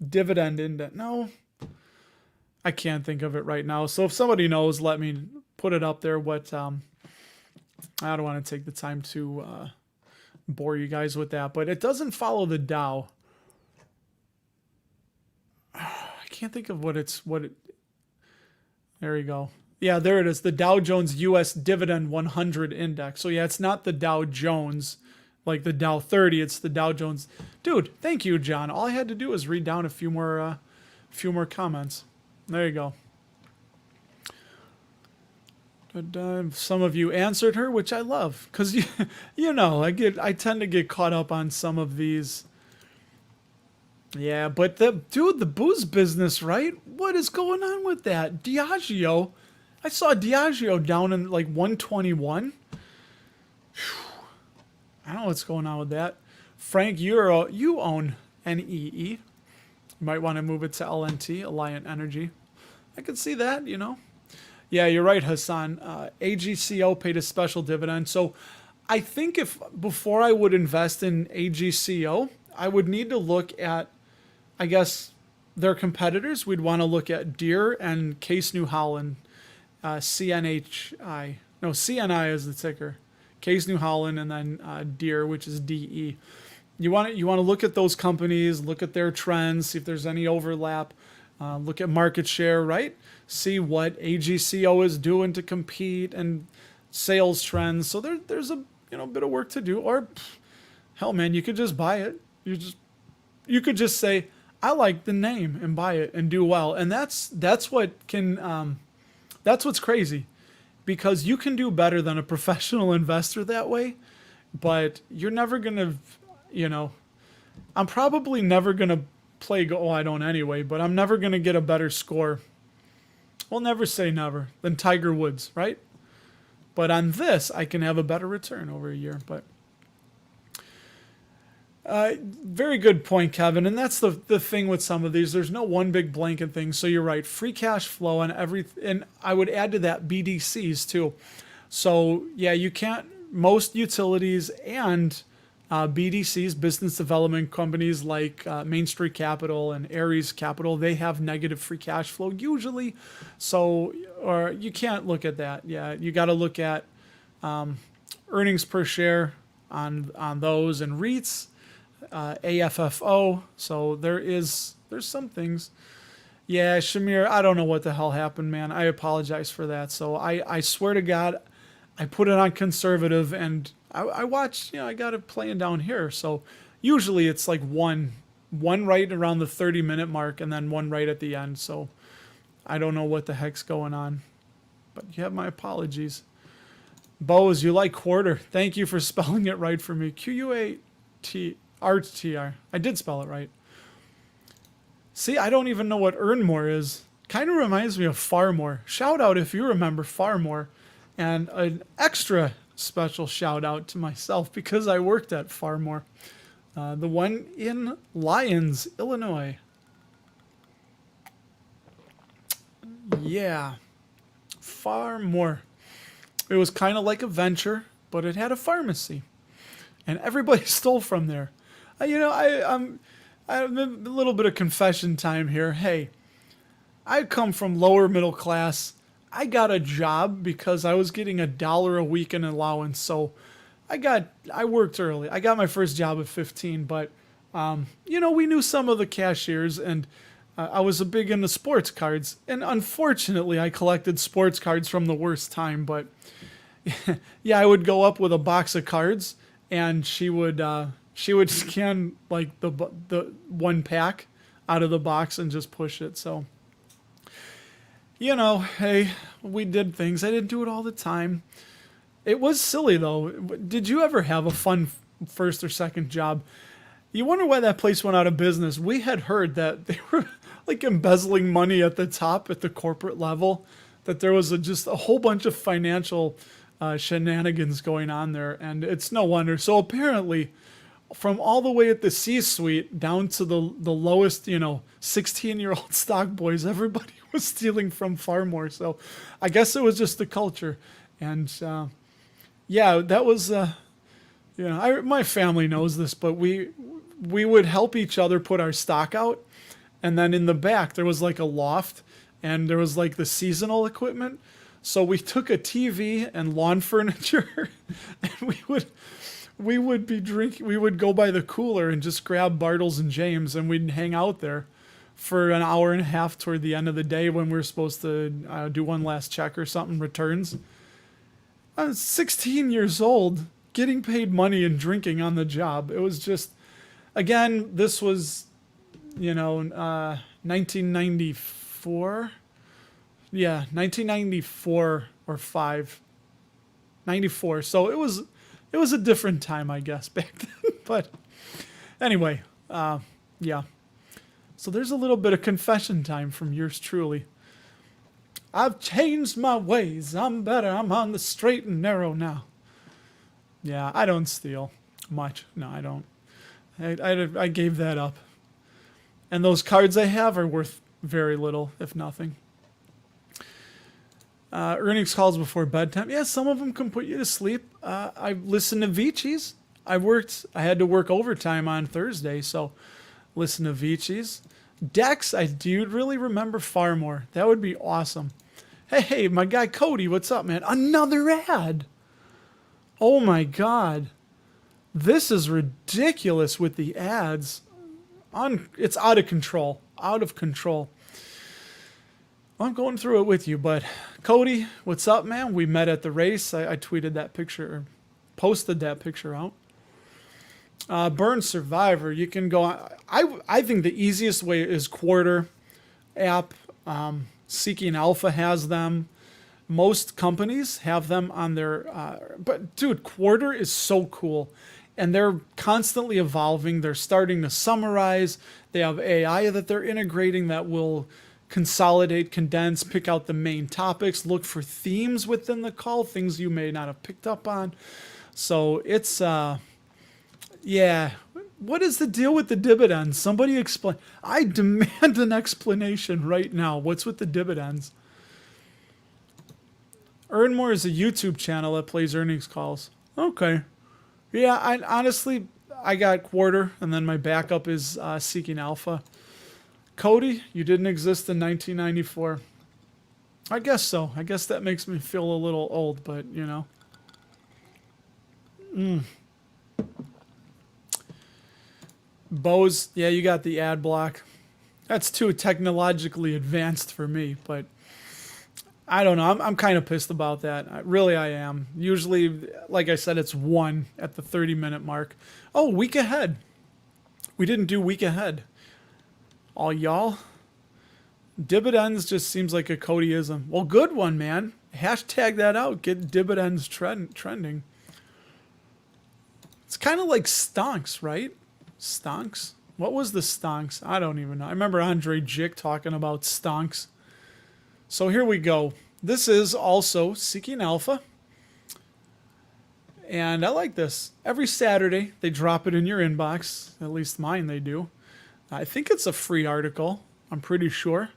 dividend index. No, I can't think of it right now. So if somebody knows, let me put it up there. I don't want to take the time to bore you guys with that, but it doesn't follow the Dow. I can't think of there you go. Yeah, there it is. The Dow Jones US Dividend 100 Index. So yeah, it's not the Dow Jones like the Dow 30. It's the Dow Jones. Dude, thank you, John. All I had to do was read down a few more comments. There you go. But, some of you answered her, which I love, because I tend to get caught up on some of these. Yeah, but the booze business, right? What is going on with that? Diageo, I saw Diageo down in like 121. I don't know what's going on with that. Frank, you own NEE. You might want to move it to LNT, Alliant Energy. I could see that, Yeah, you're right, Hassan. AGCO paid a special dividend. So I think before I would invest in AGCO, I would need to look at, I guess, their competitors. We'd want to look at Deere and Case New Holland, CNHI. No, CNI is the ticker. Case New Holland, and then Deere, which is DE. You want to look at those companies, look at their trends, see if there's any overlap, look at market share, right? See what AGCO is doing to compete and sales trends. So there's a bit of work to do. Or Hell, man, you could just buy it. You could just say, I like the name and buy it and do well. And that's what can that's what's crazy, because you can do better than a professional investor that way, but you're never gonna, you know, I'm probably never gonna play go. Oh, I don't anyway, but I'm never gonna get a better score. We'll never say never than Tiger Woods, right? But on this, I can have a better return over a year. But very good point, Kevin. And that's the thing with some of these. There's no one big blanket thing. So you're right. Free cash flow and everything. And I would add to that BDCs too. So yeah, you can't. Most utilities and BDCs, business development companies like Main Street Capital and Ares Capital, they have negative free cash flow usually. So, or you can't look at that. Yeah, you got to look at earnings per share on those, and REITs, AFFO. So there's some things. Yeah, Shamir, I don't know what the hell happened, man. I apologize for that. So I swear to God, I put it on conservative, and I watched, I got it playing down here. So usually it's like one right around the 30-minute mark and then one right at the end. So I don't know what the heck's going on, but you have my apologies. Bose, you like quarter. Thank you for spelling it right for me. QUATRTR. I did spell it right. See, I don't even know what earn more is. Kind of reminds me of Farmore. Shout out if you remember Farmore. And an extra special shout out to myself because I worked at Farmore. The one in Lyons, Illinois. Yeah. Farmore. It was kind of like a venture, but it had a pharmacy. And everybody stole from there. I'm a little bit of confession time here. Hey, I come from lower middle class. I got a job because I was getting $1 a week in allowance. So I worked early. I got my first job at 15, but we knew some of the cashiers, and I was a big into sports cards. And unfortunately, I collected sports cards from the worst time, but yeah, I would go up with a box of cards, and she would scan like the one pack out of the box and just push it. So, hey, we did things. I didn't do it all the time. It was silly, though. Did you ever have a fun first or second job? You wonder why that place went out of business. We had heard that they were like embezzling money at the top, at the corporate level, that there was just a whole bunch of financial shenanigans going on there, and it's no wonder. So apparently, from all the way at the C-suite down to the lowest, 16-year-old stock boys, everybody was stealing from Farmore. So I guess it was just the culture. And yeah, that was, my family knows this, but we would help each other put our stock out. And then in the back, there was like a loft, and there was like the seasonal equipment. So we took a TV and lawn furniture, and we would be drinking. We would go by the cooler and just grab Bartles and James, and we'd hang out there for an hour and a half toward the end of the day when we were supposed to do one last check or something, returns. I was 16 years old, getting paid money and drinking on the job. It was just, again, this was, 1994. Yeah, 1994 or 94. So it was a different time, I guess, back then. But anyway, yeah. So there's a little bit of confession time from yours truly. I've changed my ways. I'm better. I'm on the straight and narrow now. Yeah, I don't steal much. No, I don't. I gave that up. And those cards I have are worth very little, if nothing. Earnings calls before bedtime. Yeah, some of them can put you to sleep. I listened to Vinci's. I had to work overtime on Thursday, so listen to Vinci's. Dex, do you really remember Farmore? That would be awesome. Hey, my guy Cody, what's up, man? Another ad. Oh my God. This is ridiculous with the ads. It's out of control. Out of control. I'm going through it with you, but Cody, what's up, man? We met at the race. I tweeted that picture, or posted that picture out. Burn Survivor. You can go. I think the easiest way is Quarter app. Seeking Alpha has them. Most companies have them on their. But dude, Quarter is so cool, and they're constantly evolving. They're starting to summarize. They have AI that they're integrating that will consolidate, condense, pick out the main topics, look for themes within the call, things you may not have picked up on. So it's yeah. What is the deal with the dividends? Somebody explain. I demand an explanation right now. What's with the dividends? Earn More is a YouTube channel that plays earnings calls. Okay. Yeah, I honestly, I got Quarter, and then my backup is Seeking Alpha. Cody, you didn't exist in 1994. I guess so. I guess that makes me feel a little old, but you know. Bose, yeah, you got the ad block. That's too technologically advanced for me, but I don't know. I'm kind of pissed about that. I am. Usually, like I said, it's 1 at the 30-minute mark. Oh, week ahead. We didn't do week ahead. All y'all. Dividends just seems like a Codyism. Well, good one, man. Hashtag that out. Get dividends trending. It's kind of like stonks, right? Stonks? What was the stonks? I don't even know. I remember Andre Jick talking about stonks. So here we go. This is also Seeking Alpha. And I like this. Every Saturday, they drop it in your inbox. At least mine they do. I think it's a free article. I'm pretty sure.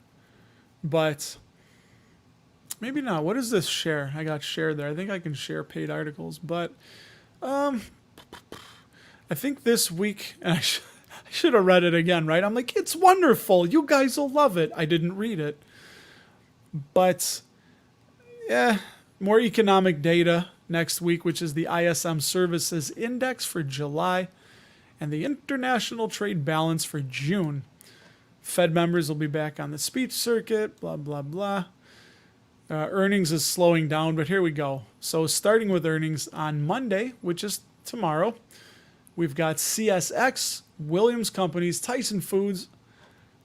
But maybe not. What is this share? I got share there. I think I can share paid articles. But I think this week, and I should have read it again, right? I'm like, it's wonderful. You guys will love it. I didn't read it. But, yeah, more economic data next week, which is the ISM Services Index for July and the International Trade Balance for June. Fed members will be back on the speech circuit, blah, blah, blah. Earnings is slowing down, but here we go. So starting with earnings on Monday, which is tomorrow, we've got CSX, Williams Companies, Tyson Foods.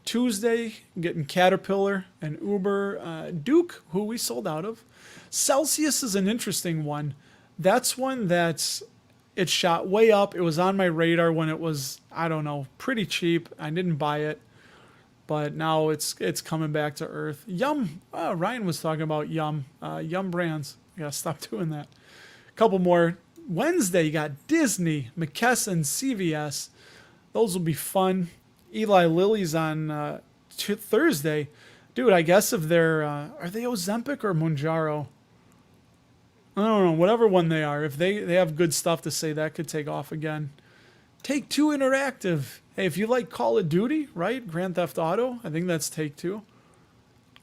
Tuesday, getting Caterpillar and Uber. Duke, who we sold out of. Celsius is an interesting one. That's one that's, it shot way up. It was on my radar when it was, I don't know, pretty cheap. I didn't buy it. But now it's coming back to earth. Yum. Ryan was talking about Yum. Yum Brands. I got to stop doing that. A couple more. Wednesday, you got Disney, McKesson, CVS. Those will be fun. Eli Lilly's on Thursday. Dude, I guess if they're... are they Ozempic or Mounjaro? I don't know. Whatever one they are. If they have good stuff to say, that could take off again. Take-Two Interactive. Hey, if you like Call of Duty, right? Grand Theft Auto. I think that's Take-Two.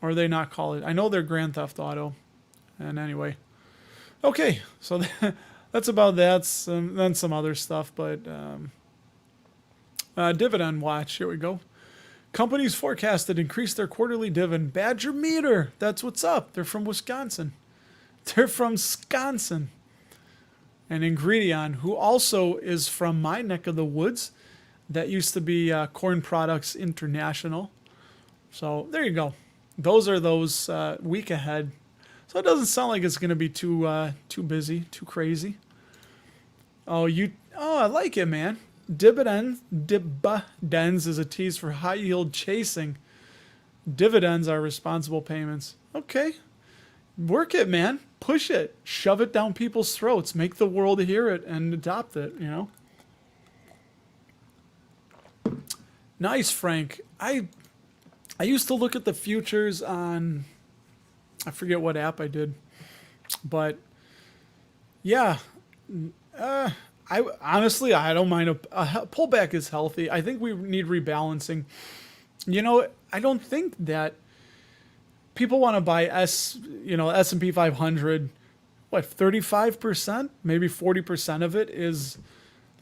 Or are they not Call it? I know they're Grand Theft Auto. And anyway. Okay. So that's about that. Then some other stuff. But... Dividend Watch. Here we go. Companies forecasted increase their quarterly dividend. Badger Meter. That's what's up. They're from Wisconsin. They're from Wisconsin. And Ingredion, who also is from my neck of the woods. That used to be Corn Products International. So there you go. Those are those week ahead. So it doesn't sound like it's going to be too busy, too crazy. Oh, I like it, man. Dividends is a tease for high yield chasing. Dividends are responsible payments. Okay. Work it, man. Push it. Shove it down people's throats. Make the world hear it and adopt it, you know? Nice, Frank. I used to look at the futures on, I forget what app I did. But, yeah. I honestly, I don't mind a pullback is healthy. I think we need rebalancing. You know, I don't think that people want to buy S&P 500. What, 35%? Maybe 40% of it is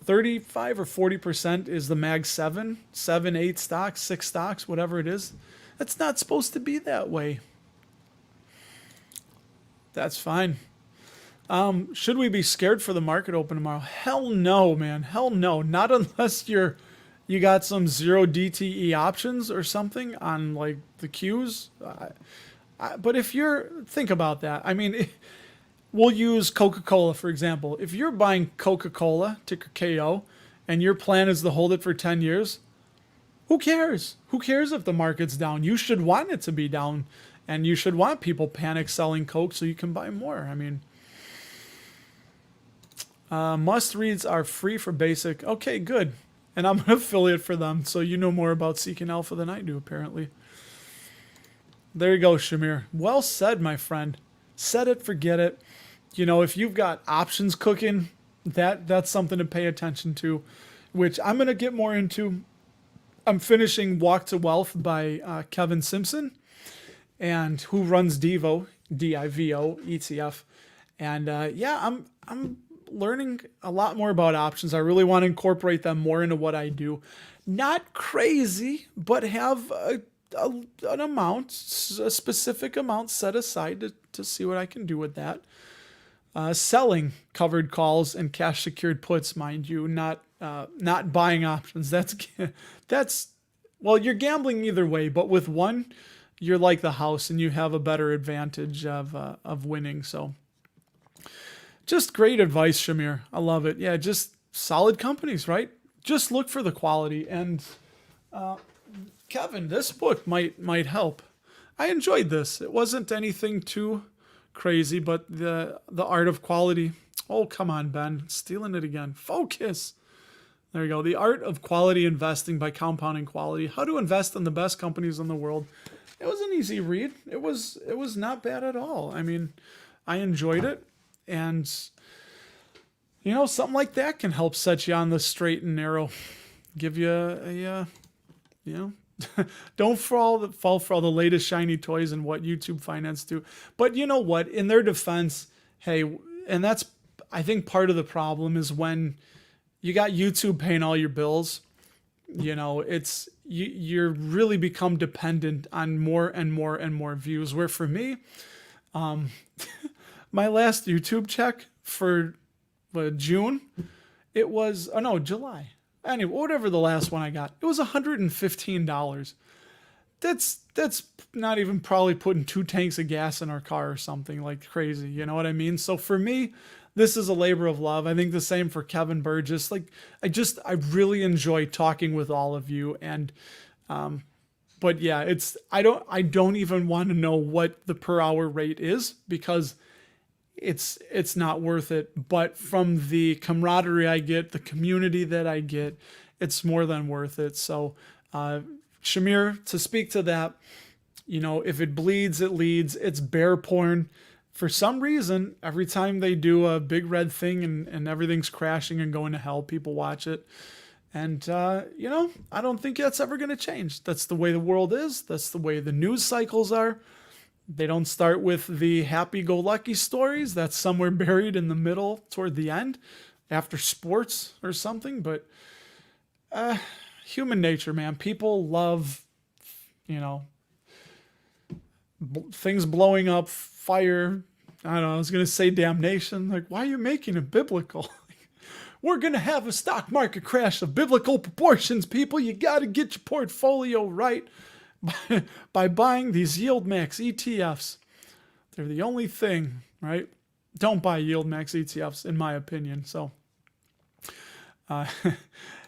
35 or 40% is the Mag 7, 8 stocks, 6 stocks, whatever it is. That's not supposed to be that way. That's fine. Should we be scared for the market open tomorrow? Hell no, man. Hell no. Not unless you got some zero DTE options or something on like the Qs. But if think about that. I mean, we'll use Coca-Cola for example. If you're buying Coca-Cola, ticker KO, and your plan is to hold it for 10 years, who cares? Who cares if the market's down? You should want it to be down, and you should want people panic selling Coke so you can buy more. I mean, must reads are free for basic. Okay, good. And I'm an affiliate for them, so you know more about Seeking Alpha than I do, apparently. There you go, Shamir. Well said, my friend. Set it, forget it. You know, if you've got options cooking, that's something to pay attention to, which I'm going to get more into. I'm finishing Walk to Wealth by Kevin Simpson, and who runs Divo, DIVO ETF. And I'm learning a lot more about options. I really want to incorporate them more into what I do. Not crazy, but have an amount, a specific amount set aside to see what I can do with that. Selling covered calls and cash secured puts, mind you, not buying options. That's well, you're gambling either way, but with one, you're like the house and you have a better advantage of winning. So just great advice, Shamir. I love it. Yeah, just solid companies, right? Just look for the quality. And Kevin, this book might help. I enjoyed this. It wasn't anything too crazy, but the art of quality. Oh, come on, Ben. Stealing it again. Focus. There you go. The Art of Quality Investing by Compounding Quality. How to invest in the best companies in the world. It was an easy read. It was not bad at all. I mean, I enjoyed it. And, you know, something like that can help set you on the straight and narrow. Give you don't fall for all the latest shiny toys and what YouTube Finance do. But you know what? In their defense, hey, and that's, I think part of the problem is when you got YouTube paying all your bills, you know, you're really become dependent on more and more and more views. Where for me, my last YouTube check for June, it was, July. Anyway, whatever the last one I got, it was $115. That's not even probably putting 2 tanks of gas in our car or something like crazy. You know what I mean? So for me, this is a labor of love. I think the same for Kevin Burgess. Like I really enjoy talking with all of you. And, but yeah, I don't even want to know what the per hour rate is because it's not worth it. But from the camaraderie I get, the community that I get, it's more than worth it. So, Shamir, to speak to that, you know, if it bleeds, it leads. It's bear porn. For some reason, every time they do a big red thing and everything's crashing and going to hell, people watch it. And, you know, I don't think that's ever going to change. That's the way the world is. That's the way the news cycles are. They don't start with the happy-go-lucky stories. That's somewhere buried in the middle toward the end after sports or something. But human nature, man. People love, you know, things blowing up, fire. I don't know. I was going to say damnation. Like, why are you making it biblical? We're going to have a stock market crash of biblical proportions, people. You got to get your portfolio right by buying these yield max ETFs. They're the only thing, right? Don't buy yield max ETFs, in my opinion. So,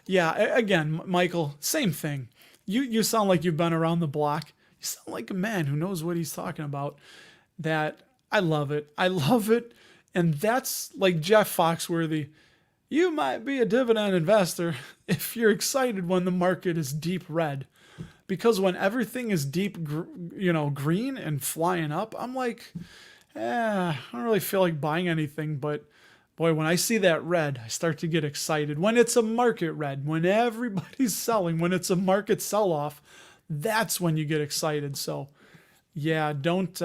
yeah, again, Michael, same thing. You sound like you've been around the block. You sound like a man who knows what he's talking about. That I love it. I love it. And that's like Jeff Foxworthy. You might be a dividend investor if you're excited when the market is deep red. Because when everything is deep, green and flying up, I'm like, I don't really feel like buying anything. But boy, when I see that red, I start to get excited. When it's a market red, when everybody's selling, when it's a market sell-off, that's when you get excited. So, yeah, don't.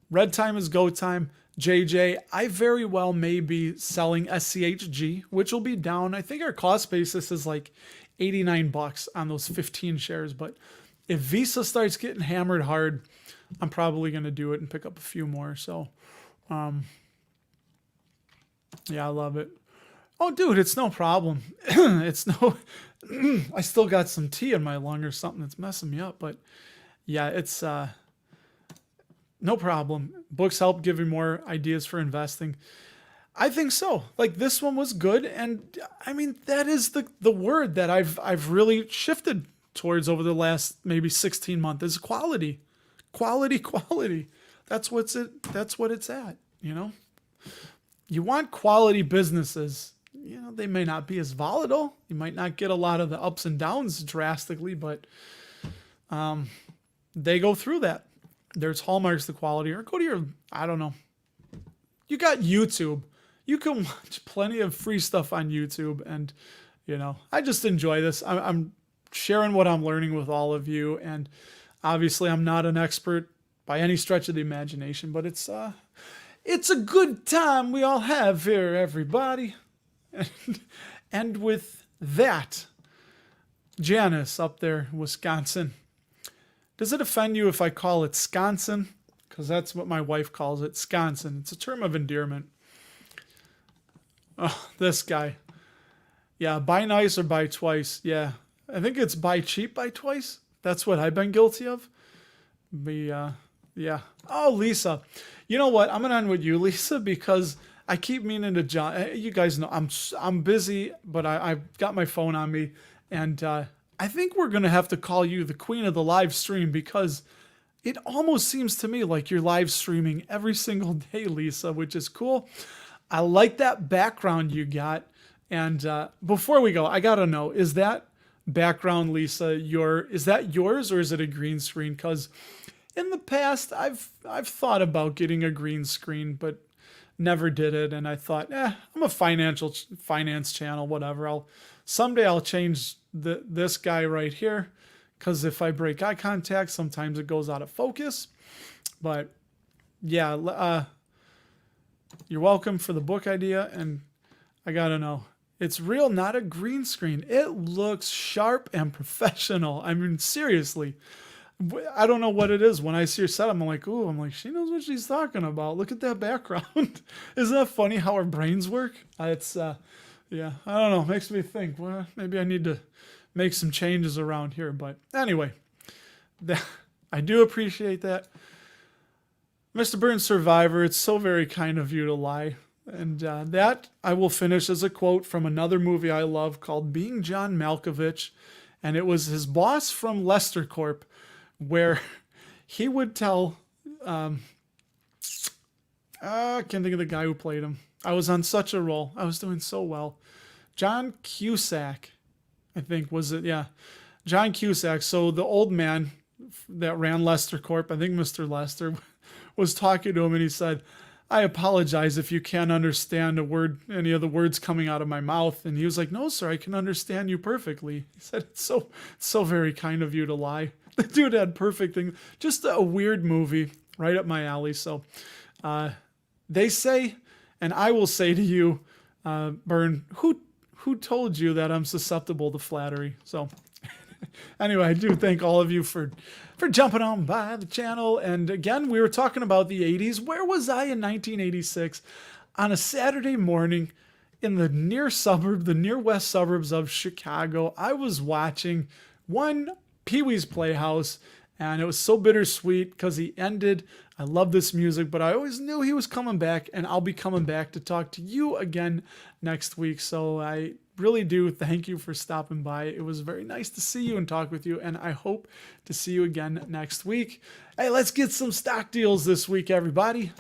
Red time is go time. JJ, I very well may be selling SCHG, which will be down. I think our cost basis is like $89 on those 15 shares. But if Visa starts getting hammered hard, I'm probably going to do it and pick up a few more. So, Yeah, I love it. Oh, dude, it's no problem. It's no. I still got some tea in my lung or something that's messing me up, but yeah, it's no problem. Books help give you more ideas for investing. I think so. Like this one was good, and I mean that is the word that I've really shifted towards over the last maybe 16 months is quality, quality, quality. That's what it's at. You know, you want quality businesses. You know, they may not be as volatile. You might not get a lot of the ups and downs drastically, but they go through that. There's hallmarks to quality, or go to your, I don't know. You got YouTube. You can watch plenty of free stuff on YouTube, and you know, I just enjoy this. I'm sharing what I'm learning with all of you, and obviously, I'm not an expert by any stretch of the imagination, but it's a good time we all have here, everybody. And with that, Janice up there, Wisconsin. Does it offend you if I call it Sconsin? Because that's what my wife calls it, Sconsin. It's a term of endearment. Oh, this guy. Yeah, buy nice or buy twice. Yeah, I think it's buy cheap, buy twice. That's what I've been guilty of. Yeah. Oh, Lisa. You know what? I'm going to end with you, Lisa, because I keep meaning to John. You guys know I'm busy, but I've got my phone on me. And I think we're going to have to call you the queen of the live stream because it almost seems to me like you're live streaming every single day, Lisa, which is cool. I like that background you got. And before we go, I got to know, is that background, Lisa, is that yours or is it a green screen? Because in the past, I've thought about getting a green screen, but never did it. And I thought, I'm a finance channel, whatever. Someday I'll change this guy right here. Because if I break eye contact, sometimes it goes out of focus. But yeah, you're welcome for the book idea. And I got to know, it's real, not a green screen. It looks sharp and professional. I mean, seriously. I don't know what it is. When I see her set up, I'm like, she knows what she's talking about. Look at that background. Isn't that funny how our brains work? It's, yeah, I don't know. Makes me think, well, maybe I need to make some changes around here. But anyway, I do appreciate that. Mr. Burns Survivor, it's so very kind of you to lie. And that I will finish as a quote from another movie I love called Being John Malkovich. And it was his boss from Lester Corp, where he would tell, I can't think of the guy who played him. I was on such a roll. I was doing so well. John Cusack, I think, was it? Yeah. John Cusack. So the old man that ran Lester Corp, I think Mr. Lester, was talking to him and he said, I apologize if you can't understand any of the words coming out of my mouth. And he was like, no, sir, I can understand you perfectly. He said, it's so very kind of you to lie. The dude had perfect things. Just a weird movie right up my alley. So they say, and I will say to you, Bern, who told you that I'm susceptible to flattery? So anyway, I do thank all of you for jumping on by the channel. And again, we were talking about the 80s. Where was I in 1986 on a Saturday morning in the near west suburbs of Chicago? I was watching one Pee-wee's Playhouse, and it was so bittersweet because he ended. I love this music, but I always knew he was coming back, and I'll be coming back to talk to you again next week. So I really do thank you for stopping by. It was very nice to see you and talk with you, and I hope to see you again next week. Hey, let's get some stock deals this week, everybody.